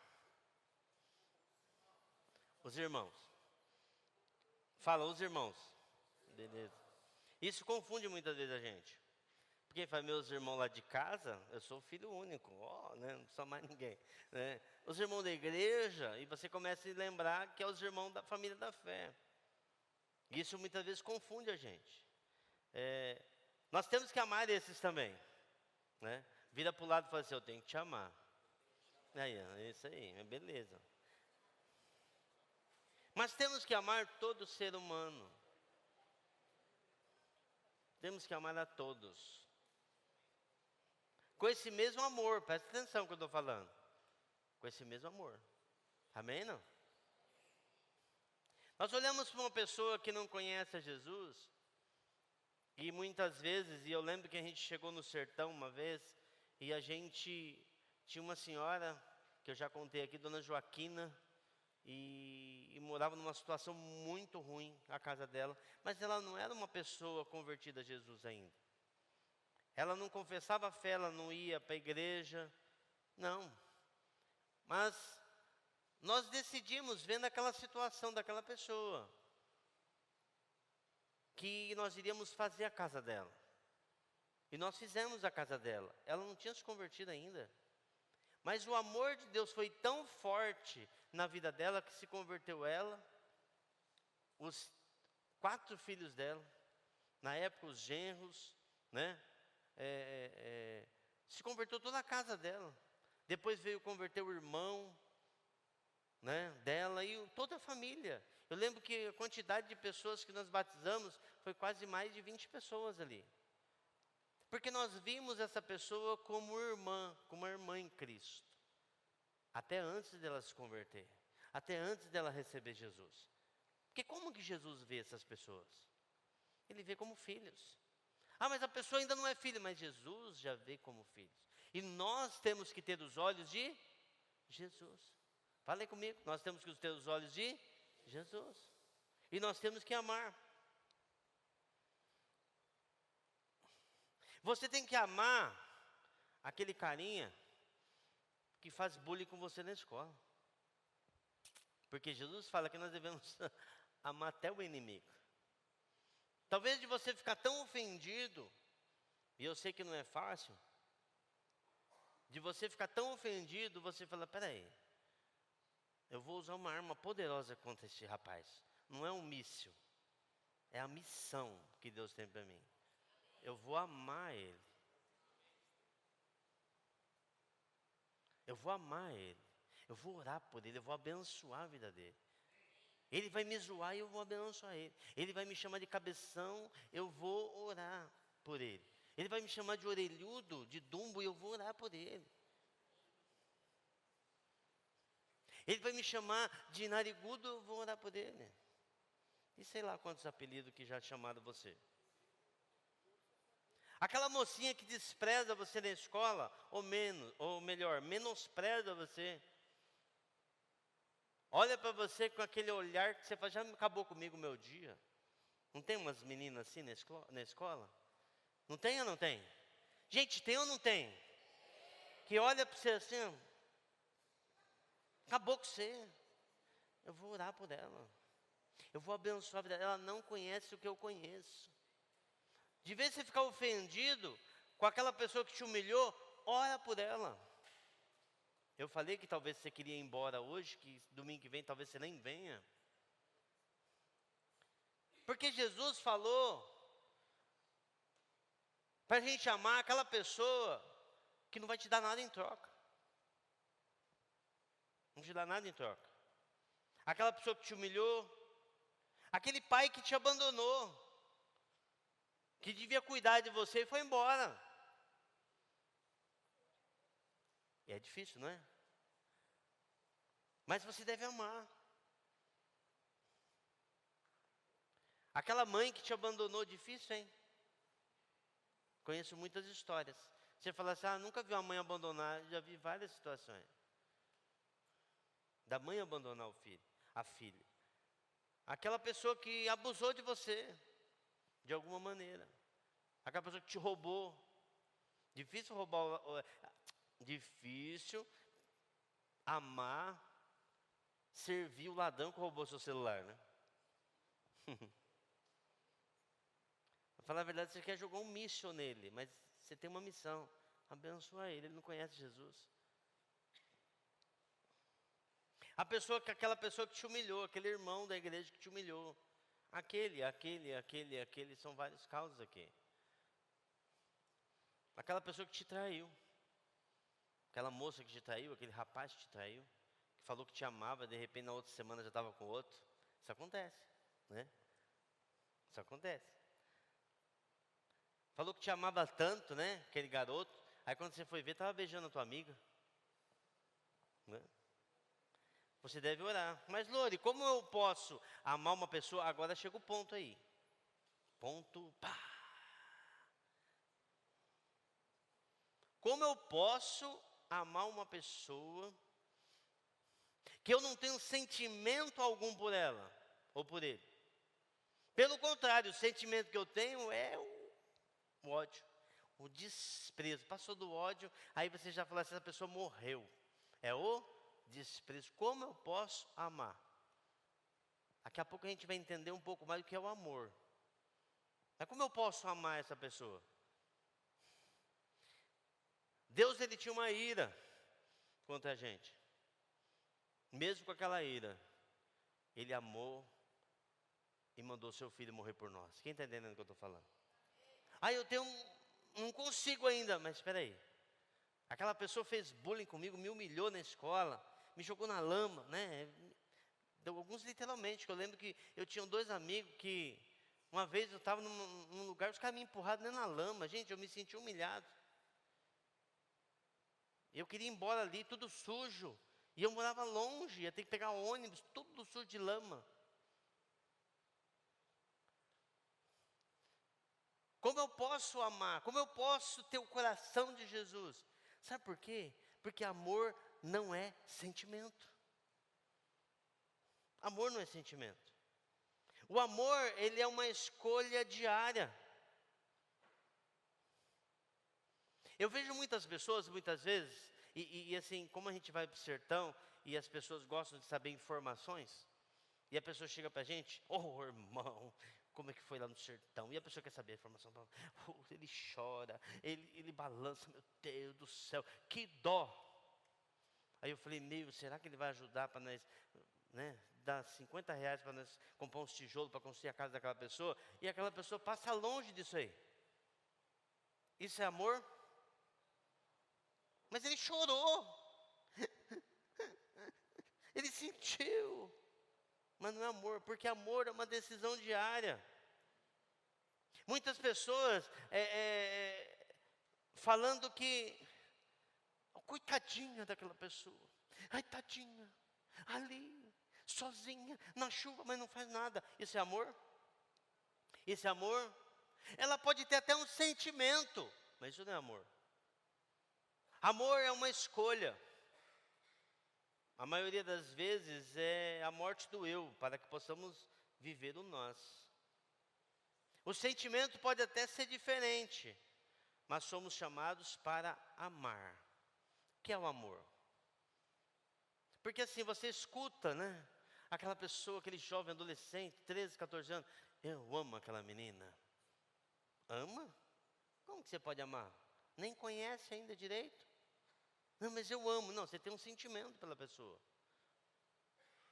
Os irmãos. Fala, os irmãos. Beleza. Isso confunde muitas vezes a gente. Porque fala, meus irmãos lá de casa, eu sou filho único, né, não sou mais ninguém. Né? Os irmãos da igreja, e você começa a lembrar que é os irmãos da família da fé. Isso muitas vezes confunde a gente. Nós temos que amar esses também. Né? Vira para o lado e fala assim, eu tenho que te amar. Aí, é isso aí, beleza. Mas temos que amar todo ser humano. Temos que amar a todos. Com esse mesmo amor, presta atenção no que eu estou falando. Com esse mesmo amor. Amém, não? Nós olhamos para uma pessoa que não conhece a Jesus, e muitas vezes, e eu lembro que a gente chegou no sertão uma vez, e a gente tinha uma senhora, que eu já contei aqui, Dona Joaquina, e morava numa situação muito ruim, a casa dela, mas ela não era uma pessoa convertida a Jesus ainda. Ela não confessava a fé, ela não ia para a igreja, não. Mas nós decidimos, vendo aquela situação daquela pessoa, que nós iríamos fazer a casa dela. E nós fizemos a casa dela. Ela não tinha se convertido ainda. Mas o amor de Deus foi tão forte na vida dela que se converteu ela, os 4 filhos dela, na época os genros, né? Se converteu toda a casa dela. Depois veio converter o irmão, né, dela e toda a família. Eu lembro que a quantidade de pessoas que nós batizamos foi quase mais de 20 pessoas ali. Porque nós vimos essa pessoa como irmã, como uma irmã em Cristo. Até antes dela se converter. Até antes dela receber Jesus. Porque como que Jesus vê essas pessoas? Ele vê como filhos. Ah, mas a pessoa ainda não é filha, mas Jesus já vê como filhos. E nós temos que ter os olhos de Jesus. Fale comigo, nós temos que ter os olhos de Jesus. E nós temos que amar. Você tem que amar aquele carinha que faz bullying com você na escola. Porque Jesus fala que nós devemos amar até o inimigo. Talvez de você ficar tão ofendido, e eu sei que não é fácil, de você ficar tão ofendido, você fala, peraí, eu vou usar uma arma poderosa contra esse rapaz. Não é um míssil, é a missão que Deus tem para mim. Eu vou amar ele. Eu vou amar ele. Eu vou orar por ele, eu vou abençoar a vida dele. Ele vai me zoar e eu vou abençoar ele. Ele vai me chamar de cabeção, eu vou orar por ele. Ele vai me chamar de orelhudo, de dumbo, e eu vou orar por ele. Ele vai me chamar de narigudo, eu vou orar por ele. E sei lá quantos apelidos que já chamaram você. Aquela mocinha que despreza você na escola, ou melhor, menospreza você. Olha para você com aquele olhar que você fala, já acabou comigo o meu dia. Não tem umas meninas assim na escola? Não tem ou não tem? Gente, tem ou não tem? Que olha para você assim, ó, acabou com você. Eu vou orar por ela. Eu vou abençoar a vida dela. Ela não conhece o que eu conheço. De vez em você ficar ofendido, com aquela pessoa que te humilhou, ora por ela. Eu falei que talvez você queria ir embora hoje, que domingo que vem talvez você nem venha. Porque Jesus falou para a gente amar aquela pessoa que não vai te dar nada em troca. Não te dá nada em troca. Aquela pessoa que te humilhou, aquele pai que te abandonou, que devia cuidar de você e foi embora. E é difícil, não é? Mas você deve amar. Aquela mãe que te abandonou, difícil, hein? Conheço muitas histórias. Você fala assim, nunca vi uma mãe abandonar, já vi várias situações. Da mãe abandonar o filho, a filha. Aquela pessoa que abusou de você, de alguma maneira. Aquela pessoa que te roubou. Difícil roubar, difícil amar, servir o ladrão que roubou seu celular, né? Pra falar a verdade, você quer jogar um míssil nele, mas você tem uma missão, abençoar ele não conhece Jesus. Aquela pessoa que te humilhou, aquele irmão da igreja que te humilhou, aquele, são vários casos aqui. Aquela pessoa que te traiu, aquela moça que te traiu, aquele rapaz que te traiu, que falou que te amava, de repente na outra semana já estava com outro. Isso acontece, né? Isso acontece. Falou que te amava tanto, né? Aquele garoto. Aí quando você foi ver, estava beijando a tua amiga. Né? Você deve orar. Mas Lore, como eu posso amar uma pessoa? Agora chega o ponto aí. Ponto, pá. Como eu posso amar uma pessoa que eu não tenho sentimento algum por ela ou por ele? Pelo contrário, o sentimento que eu tenho é o ódio, o desprezo. Passou do ódio, aí você já fala assim, essa pessoa morreu. É o desprezo. Como eu posso amar? Daqui a pouco a gente vai entender um pouco mais do que é o amor. Mas como eu posso amar essa pessoa? Deus, ele tinha uma ira contra a gente. Mesmo com aquela ira, ele amou e mandou seu filho morrer por nós. Quem está entendendo o que eu estou falando? Não consigo ainda, mas espera aí. Aquela pessoa fez bullying comigo, me humilhou na escola, me jogou na lama, né? Alguns literalmente, que eu lembro que eu tinha 2 amigos que, uma vez eu estava num lugar, os caras me empurraram dentro da lama. Gente, eu me senti humilhado. Eu queria ir embora ali, tudo sujo. E eu morava longe, ia ter que pegar ônibus, tudo sujo de lama. Como eu posso amar? Como eu posso ter o coração de Jesus? Sabe por quê? Porque amor não é sentimento. Amor não é sentimento. O amor, ele é uma escolha diária. Eu vejo muitas pessoas, muitas vezes, e assim, como a gente vai para o sertão, e as pessoas gostam de saber informações, e a pessoa chega para a gente, irmão, como é que foi lá no sertão? E a pessoa quer saber a informação. Ele chora, ele balança, meu Deus do céu, que dó. Aí eu falei, será que ele vai ajudar para nós, né, dar R$50 para nós comprar uns tijolos para construir a casa daquela pessoa? E aquela pessoa passa longe disso aí. Isso é amor? Mas ele chorou. Ele sentiu. Mas não é amor, porque amor é uma decisão diária. Muitas pessoas falando que, coitadinha daquela pessoa. Ai, tadinha, ali, sozinha, na chuva, mas não faz nada. Isso é amor? Isso é amor? Ela pode ter até um sentimento, mas isso não é amor. Amor é uma escolha. A maioria das vezes é a morte do eu, para que possamos viver o nós. O sentimento pode até ser diferente, mas somos chamados para amar. O que é o amor? Porque assim, você escuta, né? Aquela pessoa, aquele jovem adolescente, 13, 14 anos. Eu amo aquela menina. Ama? Como que você pode amar? Nem conhece ainda direito. Não, mas eu amo. Não, você tem um sentimento pela pessoa.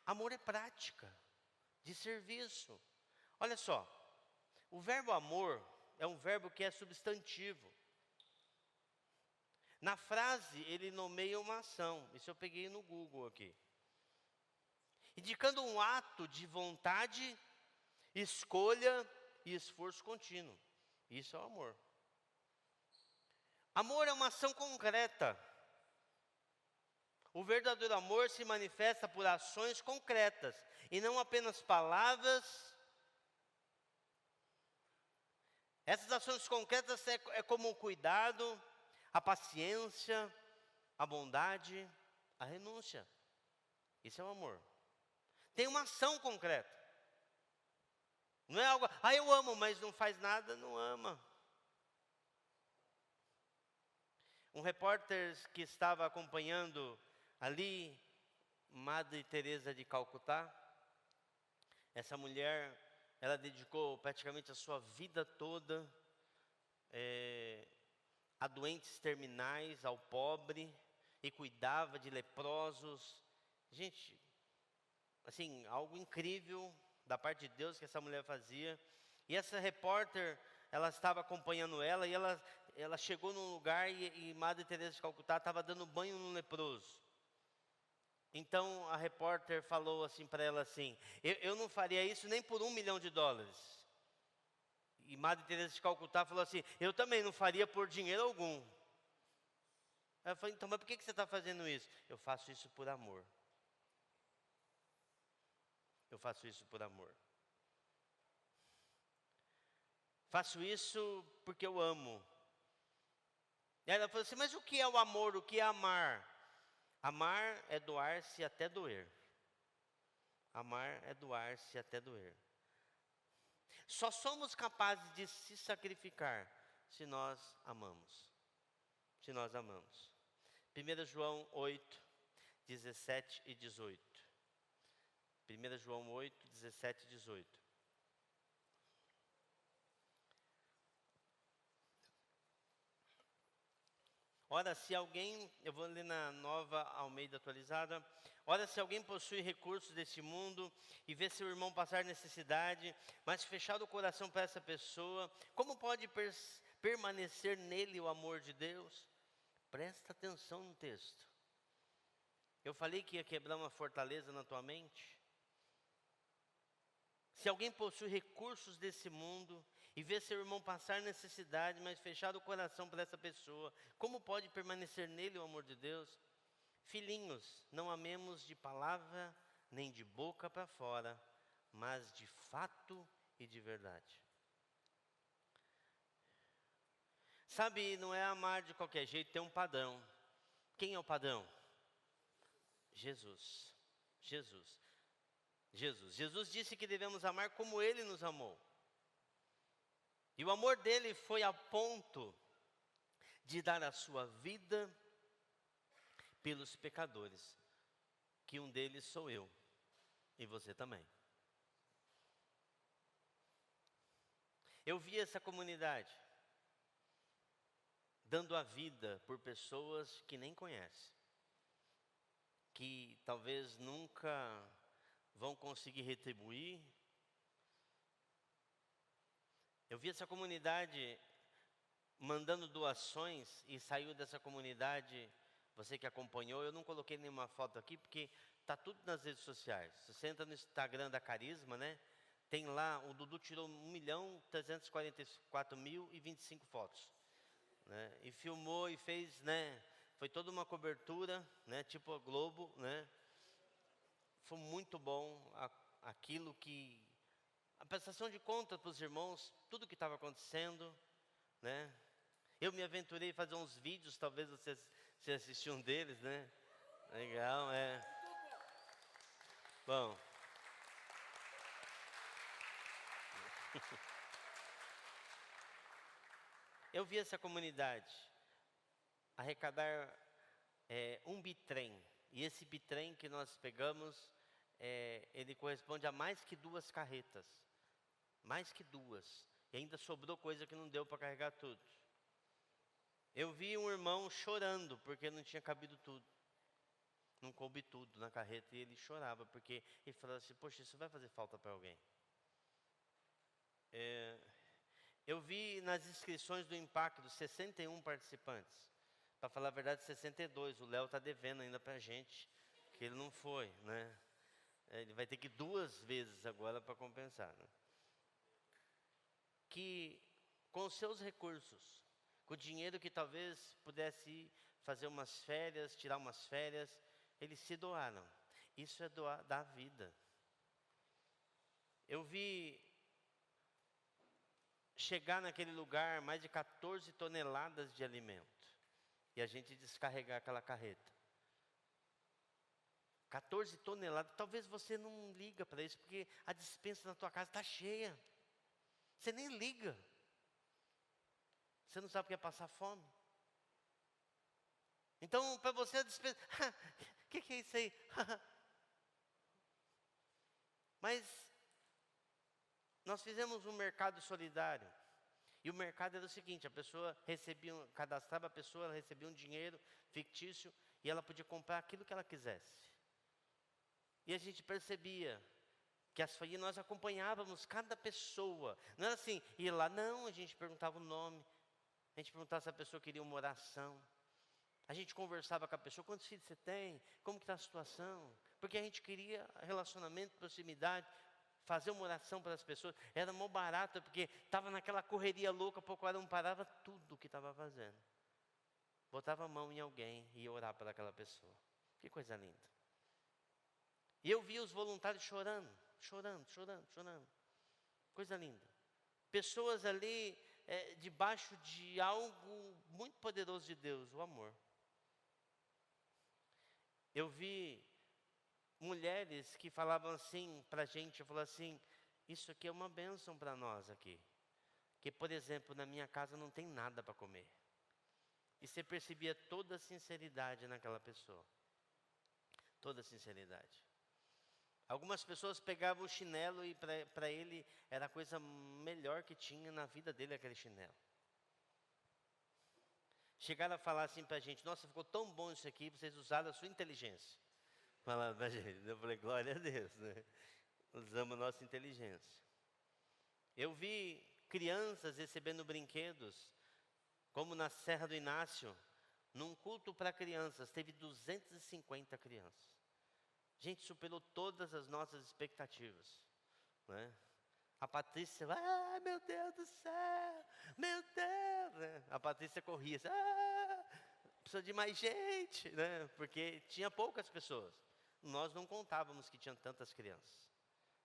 Amor é prática de serviço. Olha só, o verbo amor é um verbo que é substantivo. Na frase, ele nomeia uma ação. Isso eu peguei no Google aqui. Indicando um ato de vontade, escolha e esforço contínuo. Isso é o amor. Amor é uma ação concreta. O verdadeiro amor se manifesta por ações concretas e não apenas palavras. Essas ações concretas é como o cuidado, a paciência, a bondade, a renúncia. Isso é o amor. Tem uma ação concreta. Não é algo, eu amo, mas não faz nada, não ama. Um repórter que estava acompanhando ali, Madre Teresa de Calcutá, essa mulher, ela dedicou praticamente a sua vida toda a doentes terminais, ao pobre, e cuidava de leprosos. Gente, assim, algo incrível da parte de Deus que essa mulher fazia. E essa repórter, ela estava acompanhando ela, e ela chegou num lugar e Madre Teresa de Calcutá estava dando banho num leproso. Então a repórter falou assim para ela assim, eu não faria isso nem por $1 milhão. E Madre Teresa de Calcutá falou assim, eu também não faria por dinheiro algum. Ela falou, então, mas por que você está fazendo isso? Eu faço isso por amor. Eu faço isso por amor. Faço isso porque eu amo. E ela falou assim, mas o que é o amor? O que é amar? Amar é doar-se até doer. Amar é doar-se até doer. Só somos capazes de se sacrificar se nós amamos. Se nós amamos. 1 João 8, 17 e 18. 1 João 8, 17 e 18. Ora, se alguém, eu vou ler na Nova Almeida atualizada. Ora, se alguém possui recursos deste mundo e vê seu irmão passar necessidade, mas fechar o coração para essa pessoa, como pode permanecer nele o amor de Deus? Presta atenção no texto. Eu falei que ia quebrar uma fortaleza na tua mente. Se alguém possui recursos desse mundo e vê seu irmão passar necessidade, mas fechar o coração para essa pessoa, como pode permanecer nele o amor de Deus? Filhinhos, não amemos de palavra nem de boca para fora, mas de fato e de verdade. Sabe, não é amar de qualquer jeito, tem um padrão. Quem é o padrão? Jesus. Jesus. Jesus. Jesus disse que devemos amar como Ele nos amou. E o amor dele foi a ponto de dar a sua vida pelos pecadores, que um deles sou eu, e você também. Eu vi essa comunidade dando a vida por pessoas que nem conhecem, que talvez nunca vão conseguir retribuir. Eu vi essa comunidade mandando doações e saiu dessa comunidade, você que acompanhou, eu não coloquei nenhuma foto aqui porque está tudo nas redes sociais. Se você entra no Instagram da Carisma, né, tem lá, o Dudu tirou 1.344.025 fotos. Né, e filmou e fez, né, foi toda uma cobertura, né, tipo a Globo, né. Foi muito bom aquilo que... A prestação de contas para os irmãos, tudo que estava acontecendo, né? Eu me aventurei a fazer uns vídeos, talvez você assistiu um deles, né? Legal, é. Bom. Eu vi essa comunidade arrecadar um bitrem. E esse bitrem que nós pegamos, ele corresponde a mais que 2 carretas. Mais que 2. E ainda sobrou coisa que não deu para carregar tudo. Eu vi um irmão chorando porque não tinha cabido tudo. Não coube tudo na carreta e ele chorava porque ele falava assim, poxa, isso vai fazer falta para alguém. Eu vi nas inscrições do Impacto 61 participantes. Para falar a verdade, 62. O Léo está devendo ainda para a gente, que ele não foi, né? Ele vai ter que ir 2 vezes agora para compensar, né? Que com os seus recursos, com o dinheiro que talvez pudesse ir fazer umas férias, tirar umas férias, eles se doaram. Isso é doar, dar vida. Eu vi chegar naquele lugar mais de 14 toneladas de alimento. E a gente descarregar aquela carreta. 14 toneladas. Talvez você não liga para isso, porque a despensa na tua casa está cheia. Você nem liga. Você não sabe o que é passar fome. Então, para você a despensa... O que é isso aí? Mas nós fizemos um mercado solidário. E o mercado era o seguinte, a pessoa recebia, cadastrava a pessoa, ela recebia um dinheiro fictício e ela podia comprar aquilo que ela quisesse. E a gente percebia que as famílias, nós acompanhávamos cada pessoa. Não era assim, ir lá, não, a gente perguntava o nome, a gente perguntava se a pessoa queria uma oração. A gente conversava com a pessoa, quantos filhos você tem, como que está a situação. Porque a gente queria relacionamento, proximidade, fazer uma oração para as pessoas. Era mó barato, porque estava naquela correria louca, pouco hora não parava tudo o que estava fazendo. Botava a mão em alguém e ia orar para aquela pessoa. Que coisa linda. E eu via os voluntários chorando. Coisa linda. Pessoas ali debaixo de algo muito poderoso de Deus, o amor. Eu vi mulheres que falavam assim para a gente, falavam assim, isso aqui é uma bênção para nós aqui. Que, por exemplo, na minha casa não tem nada para comer. E você percebia toda a sinceridade naquela pessoa. Toda a sinceridade. Algumas pessoas pegavam o chinelo e para ele era a coisa melhor que tinha na vida dele, aquele chinelo. Chegaram a falar assim para a gente, nossa, ficou tão bom isso aqui, vocês usaram a sua inteligência. Falaram para a gente, eu falei, glória a Deus, né? Usamos a nossa inteligência. Eu vi crianças recebendo brinquedos, como na Serra do Inácio, num culto para crianças, teve 250 crianças. Gente, superou todas as nossas expectativas, né? A Patrícia, meu Deus do céu, meu Deus, né? A Patrícia corria, assim, precisa de mais gente, né? Porque tinha poucas pessoas. Nós não contávamos que tinham tantas crianças,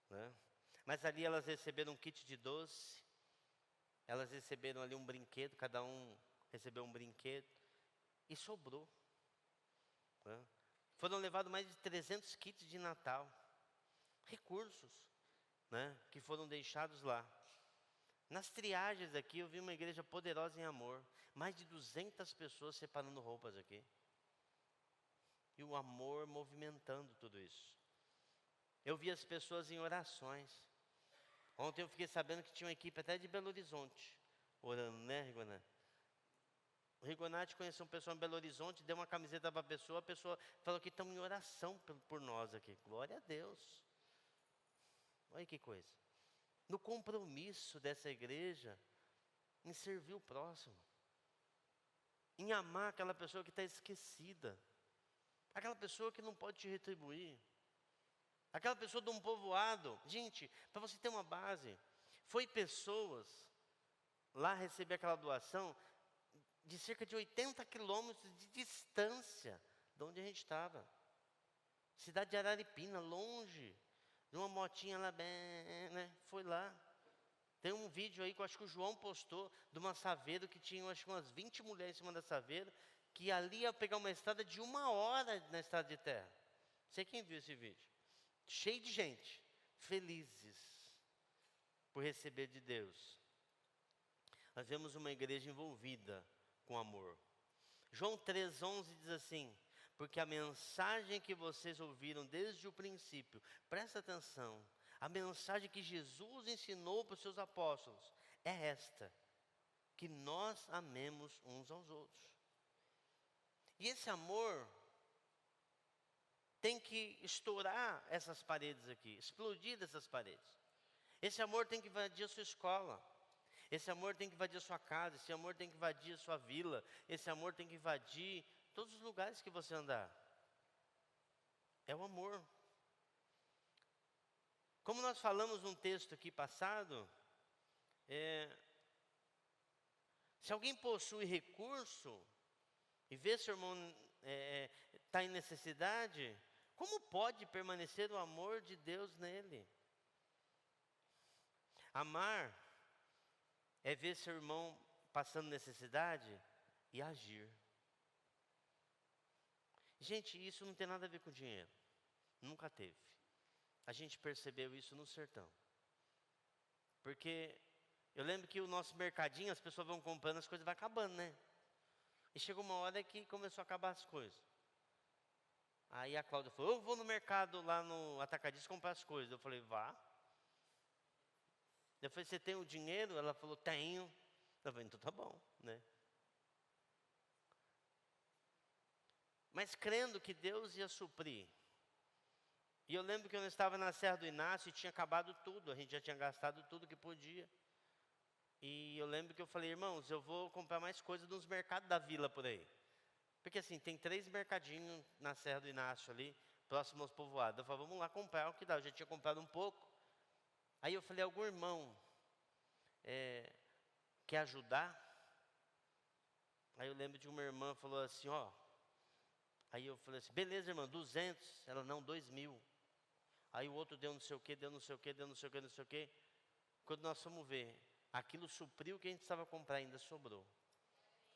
né? Mas ali elas receberam um kit de doce, elas receberam ali um brinquedo, cada um recebeu um brinquedo, e sobrou, né? Foram levados mais de 300 kits de Natal, recursos, né, que foram deixados lá. Nas triagens aqui, eu vi uma igreja poderosa em amor, mais de 200 pessoas separando roupas aqui. E o amor movimentando tudo isso. Eu vi as pessoas em orações. Ontem eu fiquei sabendo que tinha uma equipe até de Belo Horizonte, orando, né, Rigoná? O Rigonati conheceu um pessoal em Belo Horizonte, deu uma camiseta para a pessoa falou que estão em oração por nós aqui. Glória a Deus. Olha que coisa. No compromisso dessa igreja, em servir o próximo. Em amar aquela pessoa que está esquecida. Aquela pessoa que não pode te retribuir. Aquela pessoa de um povoado. Gente, para você ter uma base, foi pessoas lá receber aquela doação de cerca de 80 quilômetros de distância de onde a gente estava. Cidade de Araripina, longe. Numa motinha lá, bem, né? Foi lá. Tem um vídeo aí que eu acho que o João postou, de uma saveiro que tinha, acho que umas 20 mulheres em cima da saveiro, que ali ia pegar uma estrada de 1 hora na estrada de terra. Não sei quem viu esse vídeo. Cheio de gente, felizes por receber de Deus. Nós vemos uma igreja envolvida com amor. João 3,11 diz assim, porque a mensagem que vocês ouviram desde o princípio, presta atenção, a mensagem que Jesus ensinou para os seus apóstolos é esta, que nós amemos uns aos outros. E esse amor tem que estourar essas paredes aqui, explodir dessas paredes. Esse amor tem que invadir a sua escola. Esse amor tem que invadir a sua casa. Esse amor tem que invadir a sua vila. Esse amor tem que invadir todos os lugares que você andar. É o amor. Como nós falamos num texto aqui passado, se alguém possui recurso e vê seu irmão está em necessidade, como pode permanecer o amor de Deus nele? Amar é ver seu irmão passando necessidade e agir. Gente, isso não tem nada a ver com dinheiro. Nunca teve. A gente percebeu isso no sertão. Porque eu lembro que o nosso mercadinho, as pessoas vão comprando, as coisas vão acabando, né? E chegou uma hora que começou a acabar as coisas. Aí a Cláudia falou, eu vou no mercado lá no Atacadista comprar as coisas. Eu falei, vá. Eu falei, você tem o dinheiro? Ela falou, tenho. Eu falei, então tá bom, né? Mas crendo que Deus ia suprir. E eu lembro que eu estava na Serra do Inácio e tinha acabado tudo. A gente já tinha gastado tudo que podia. E eu lembro que eu falei, irmãos, eu vou comprar mais coisas nos mercados da vila por aí. Porque assim, tem 3 mercadinhos na Serra do Inácio ali, próximo aos povoados. Eu falei, vamos lá comprar o que dá. Eu já tinha comprado um pouco. Aí eu falei, algum irmão quer ajudar? Aí eu lembro de uma irmã falou assim, ó. Aí eu falei assim, beleza, irmã, 200. Ela, não, 2.000. Aí o outro deu não sei o quê, deu não sei o quê, deu não sei o quê, não sei o quê. Quando nós fomos ver, aquilo supriu o que a gente precisava comprar, ainda sobrou.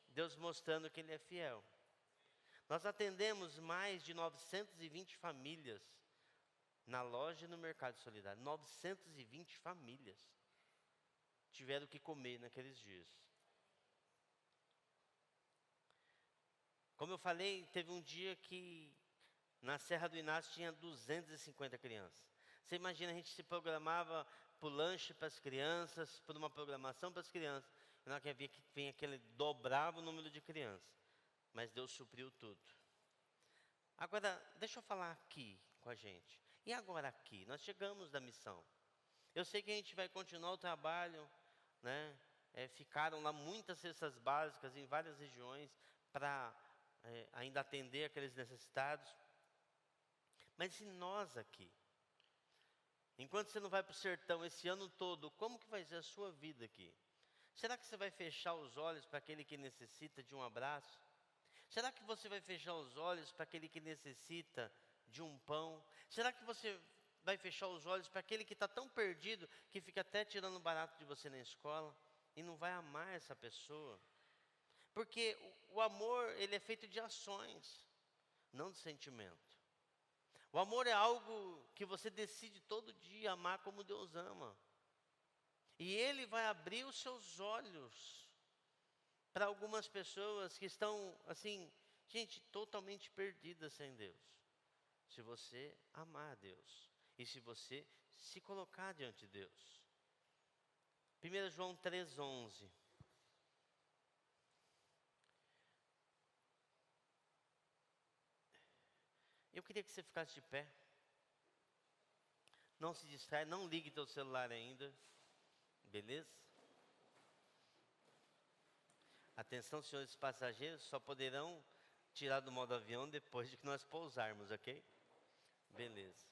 Deus mostrando que Ele é fiel. Nós atendemos mais de 920 famílias na loja e no mercado solidário. 920 famílias tiveram que comer naqueles dias. Como eu falei, teve um dia que na Serra do Inácio tinha 250 crianças. Você imagina, a gente se programava para o lanche para as crianças, por uma programação para as crianças. E na hora que havia que vinha aquele, dobrava o número de crianças. Mas Deus supriu tudo. Agora, deixa eu falar aqui com a gente. E agora aqui? Nós chegamos da missão. Eu sei que a gente vai continuar o trabalho, né? Ficaram lá muitas cestas básicas em várias regiões para ainda atender aqueles necessitados. Mas e nós aqui? Enquanto você não vai para o sertão esse ano todo, como que vai ser a sua vida aqui? Será que você vai fechar os olhos para aquele que necessita de um abraço? Será que você vai fechar os olhos para aquele que necessita de um pão? Será que você vai fechar os olhos para aquele que está tão perdido que fica até tirando barato de você na escola e não vai amar essa pessoa? Porque o amor, ele é feito de ações, não de sentimento. O amor é algo que você decide todo dia amar como Deus ama. E Ele vai abrir os seus olhos para algumas pessoas que estão, assim, gente, totalmente perdidas sem Deus. Se você amar a Deus e se você se colocar diante de Deus. 1 João 3,11. Eu queria que você ficasse de pé. Não se distrai, não ligue teu celular ainda. Beleza? Atenção, senhores passageiros, só poderão tirar do modo avião depois de que nós pousarmos, ok? Beleza.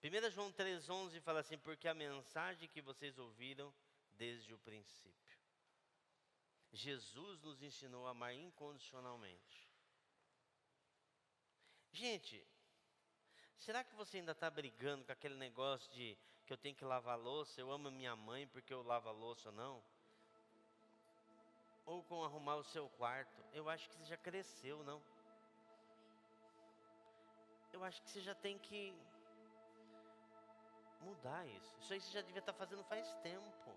1 João 3,11 fala assim, porque a mensagem que vocês ouviram desde o princípio. Jesus nos ensinou a amar incondicionalmente. Gente, será que você ainda está brigando com aquele negócio de que eu tenho que lavar a louça, eu amo a minha mãe porque eu lavo a louça ou não? Ou com arrumar o seu quarto? Eu acho que você já cresceu, não? Eu acho que você já tem que mudar isso. Isso aí você já devia estar fazendo faz tempo.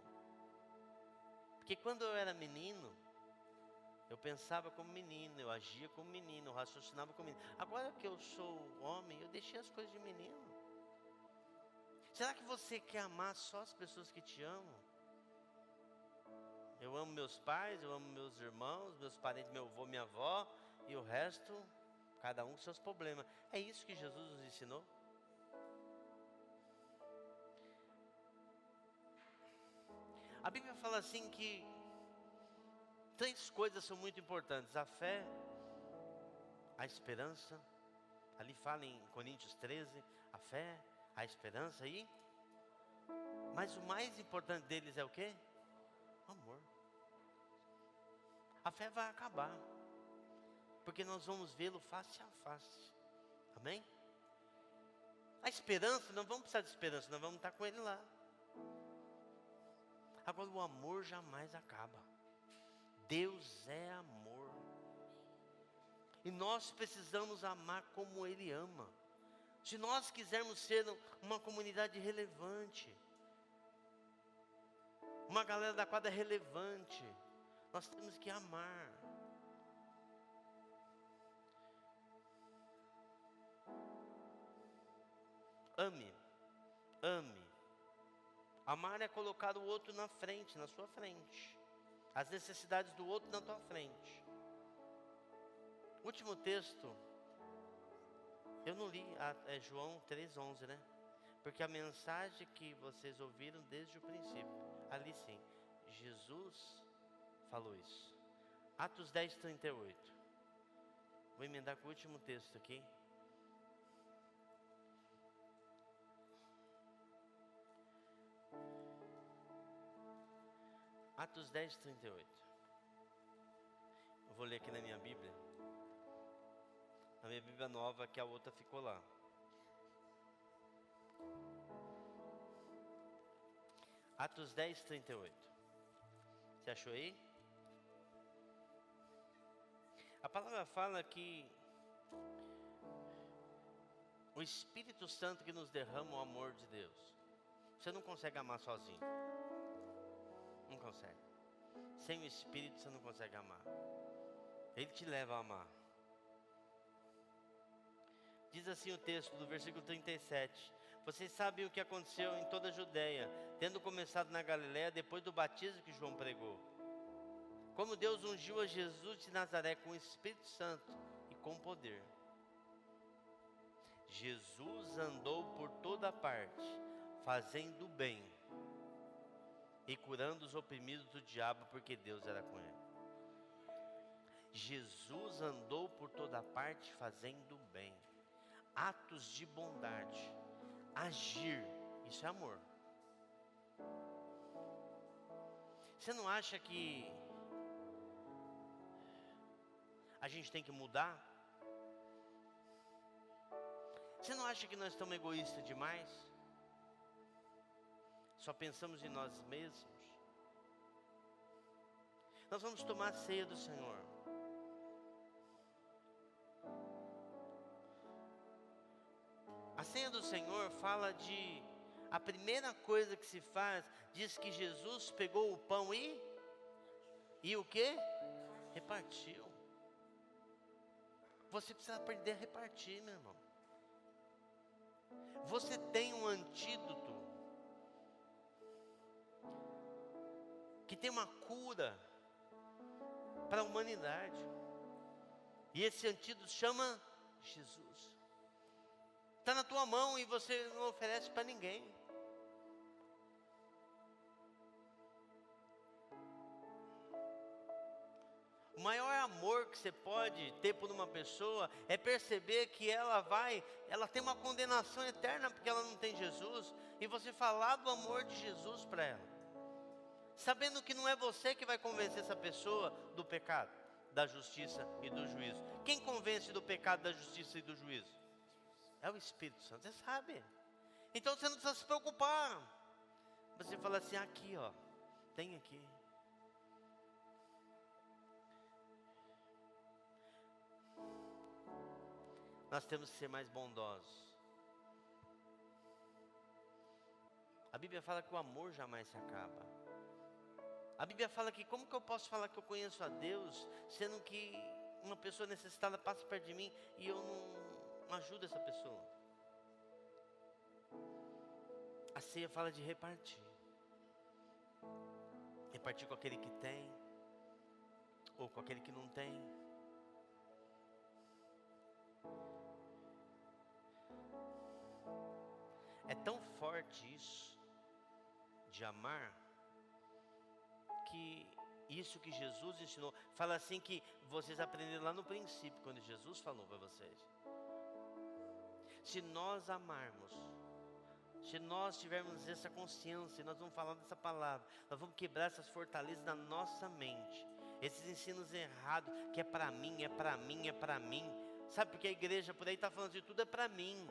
Porque quando eu era menino, eu pensava como menino, eu agia como menino, eu raciocinava como menino. Agora que eu sou homem, eu deixei as coisas de menino. Será que você quer amar só as pessoas que te amam? Eu amo meus pais, eu amo meus irmãos, meus parentes, meu avô, minha avó, e o resto, cada um com seus problemas. É isso que Jesus nos ensinou. A Bíblia fala assim que 3 coisas são muito importantes: a fé, a esperança, ali fala em Coríntios 13, a fé, a esperança e... Mas o mais importante deles é o quê? O amor. A fé vai acabar, porque nós vamos vê-lo face a face. Amém? A esperança, não vamos precisar de esperança, nós vamos estar com Ele lá. Agora o amor jamais acaba. Deus é amor. E nós precisamos amar como Ele ama. Se nós quisermos ser uma comunidade relevante, uma galera da quadra relevante, nós temos que amar. Ame, ame. Amar é colocar o outro na frente, na sua frente. As necessidades do outro na tua frente. Último texto, eu não li, é João 3,11, né? Porque a mensagem que vocês ouviram desde o princípio, ali sim, Jesus falou isso. Atos 10:38. Vou emendar com o último texto aqui. Atos 10:38. Eu vou ler aqui na minha Bíblia. Na minha Bíblia nova, que a outra ficou lá. Atos 10:38. Você achou aí? A palavra fala que o Espírito Santo que nos derrama o amor de Deus. Você não consegue amar sozinho. Não consegue. Sem o Espírito você não consegue amar. Ele te leva a amar. Diz assim o texto do versículo 37. Vocês sabem o que aconteceu em toda a Judeia, tendo começado na Galiléia depois do batismo que João pregou. Como Deus ungiu a Jesus de Nazaré com o Espírito Santo e com poder. Jesus andou por toda parte, fazendo bem e curando os oprimidos do diabo, porque Deus era com ele. Jesus andou por toda parte fazendo bem. Atos de bondade. Agir, isso é amor. Você não acha que a gente tem que mudar? Você não acha que nós estamos egoístas demais? Só pensamos em nós mesmos? Nós vamos tomar a ceia do Senhor. A ceia do Senhor fala de... A primeira coisa que se faz, diz que Jesus pegou o pão e o quê? Repartiu. Você precisa aprender a repartir, meu irmão. Você tem um antídoto que tem uma cura para a humanidade. E esse antídoto chama Jesus. Está na tua mão e você não oferece para ninguém. O maior amor que você pode ter por uma pessoa é perceber que ela tem uma condenação eterna porque ela não tem Jesus, e você falar do amor de Jesus para ela, sabendo que não é você que vai convencer essa pessoa do pecado, da justiça e do juízo. Quem convence do pecado, da justiça e do juízo? É o Espírito Santo, você sabe. Então você não precisa se preocupar. Você fala assim, aqui ó, tem aqui. Nós temos que ser mais bondosos. A Bíblia fala que o amor jamais se acaba. A Bíblia fala que como que eu posso falar que eu conheço a Deus, sendo que uma pessoa necessitada passa perto de mim e eu não ajudo essa pessoa? A ceia fala de repartir. Repartir com aquele que tem. ou com aquele que não tem. É tão forte isso de amar, que isso que Jesus ensinou, fala assim que vocês aprenderam lá no princípio, quando Jesus falou para vocês. Se nós amarmos, se nós tivermos essa consciência, nós vamos falar dessa palavra, nós vamos quebrar essas fortalezas da nossa mente, esses ensinos errados, que é para mim, é para mim, é para mim. Sabe porque a igreja por aí está falando de tudo é para mim.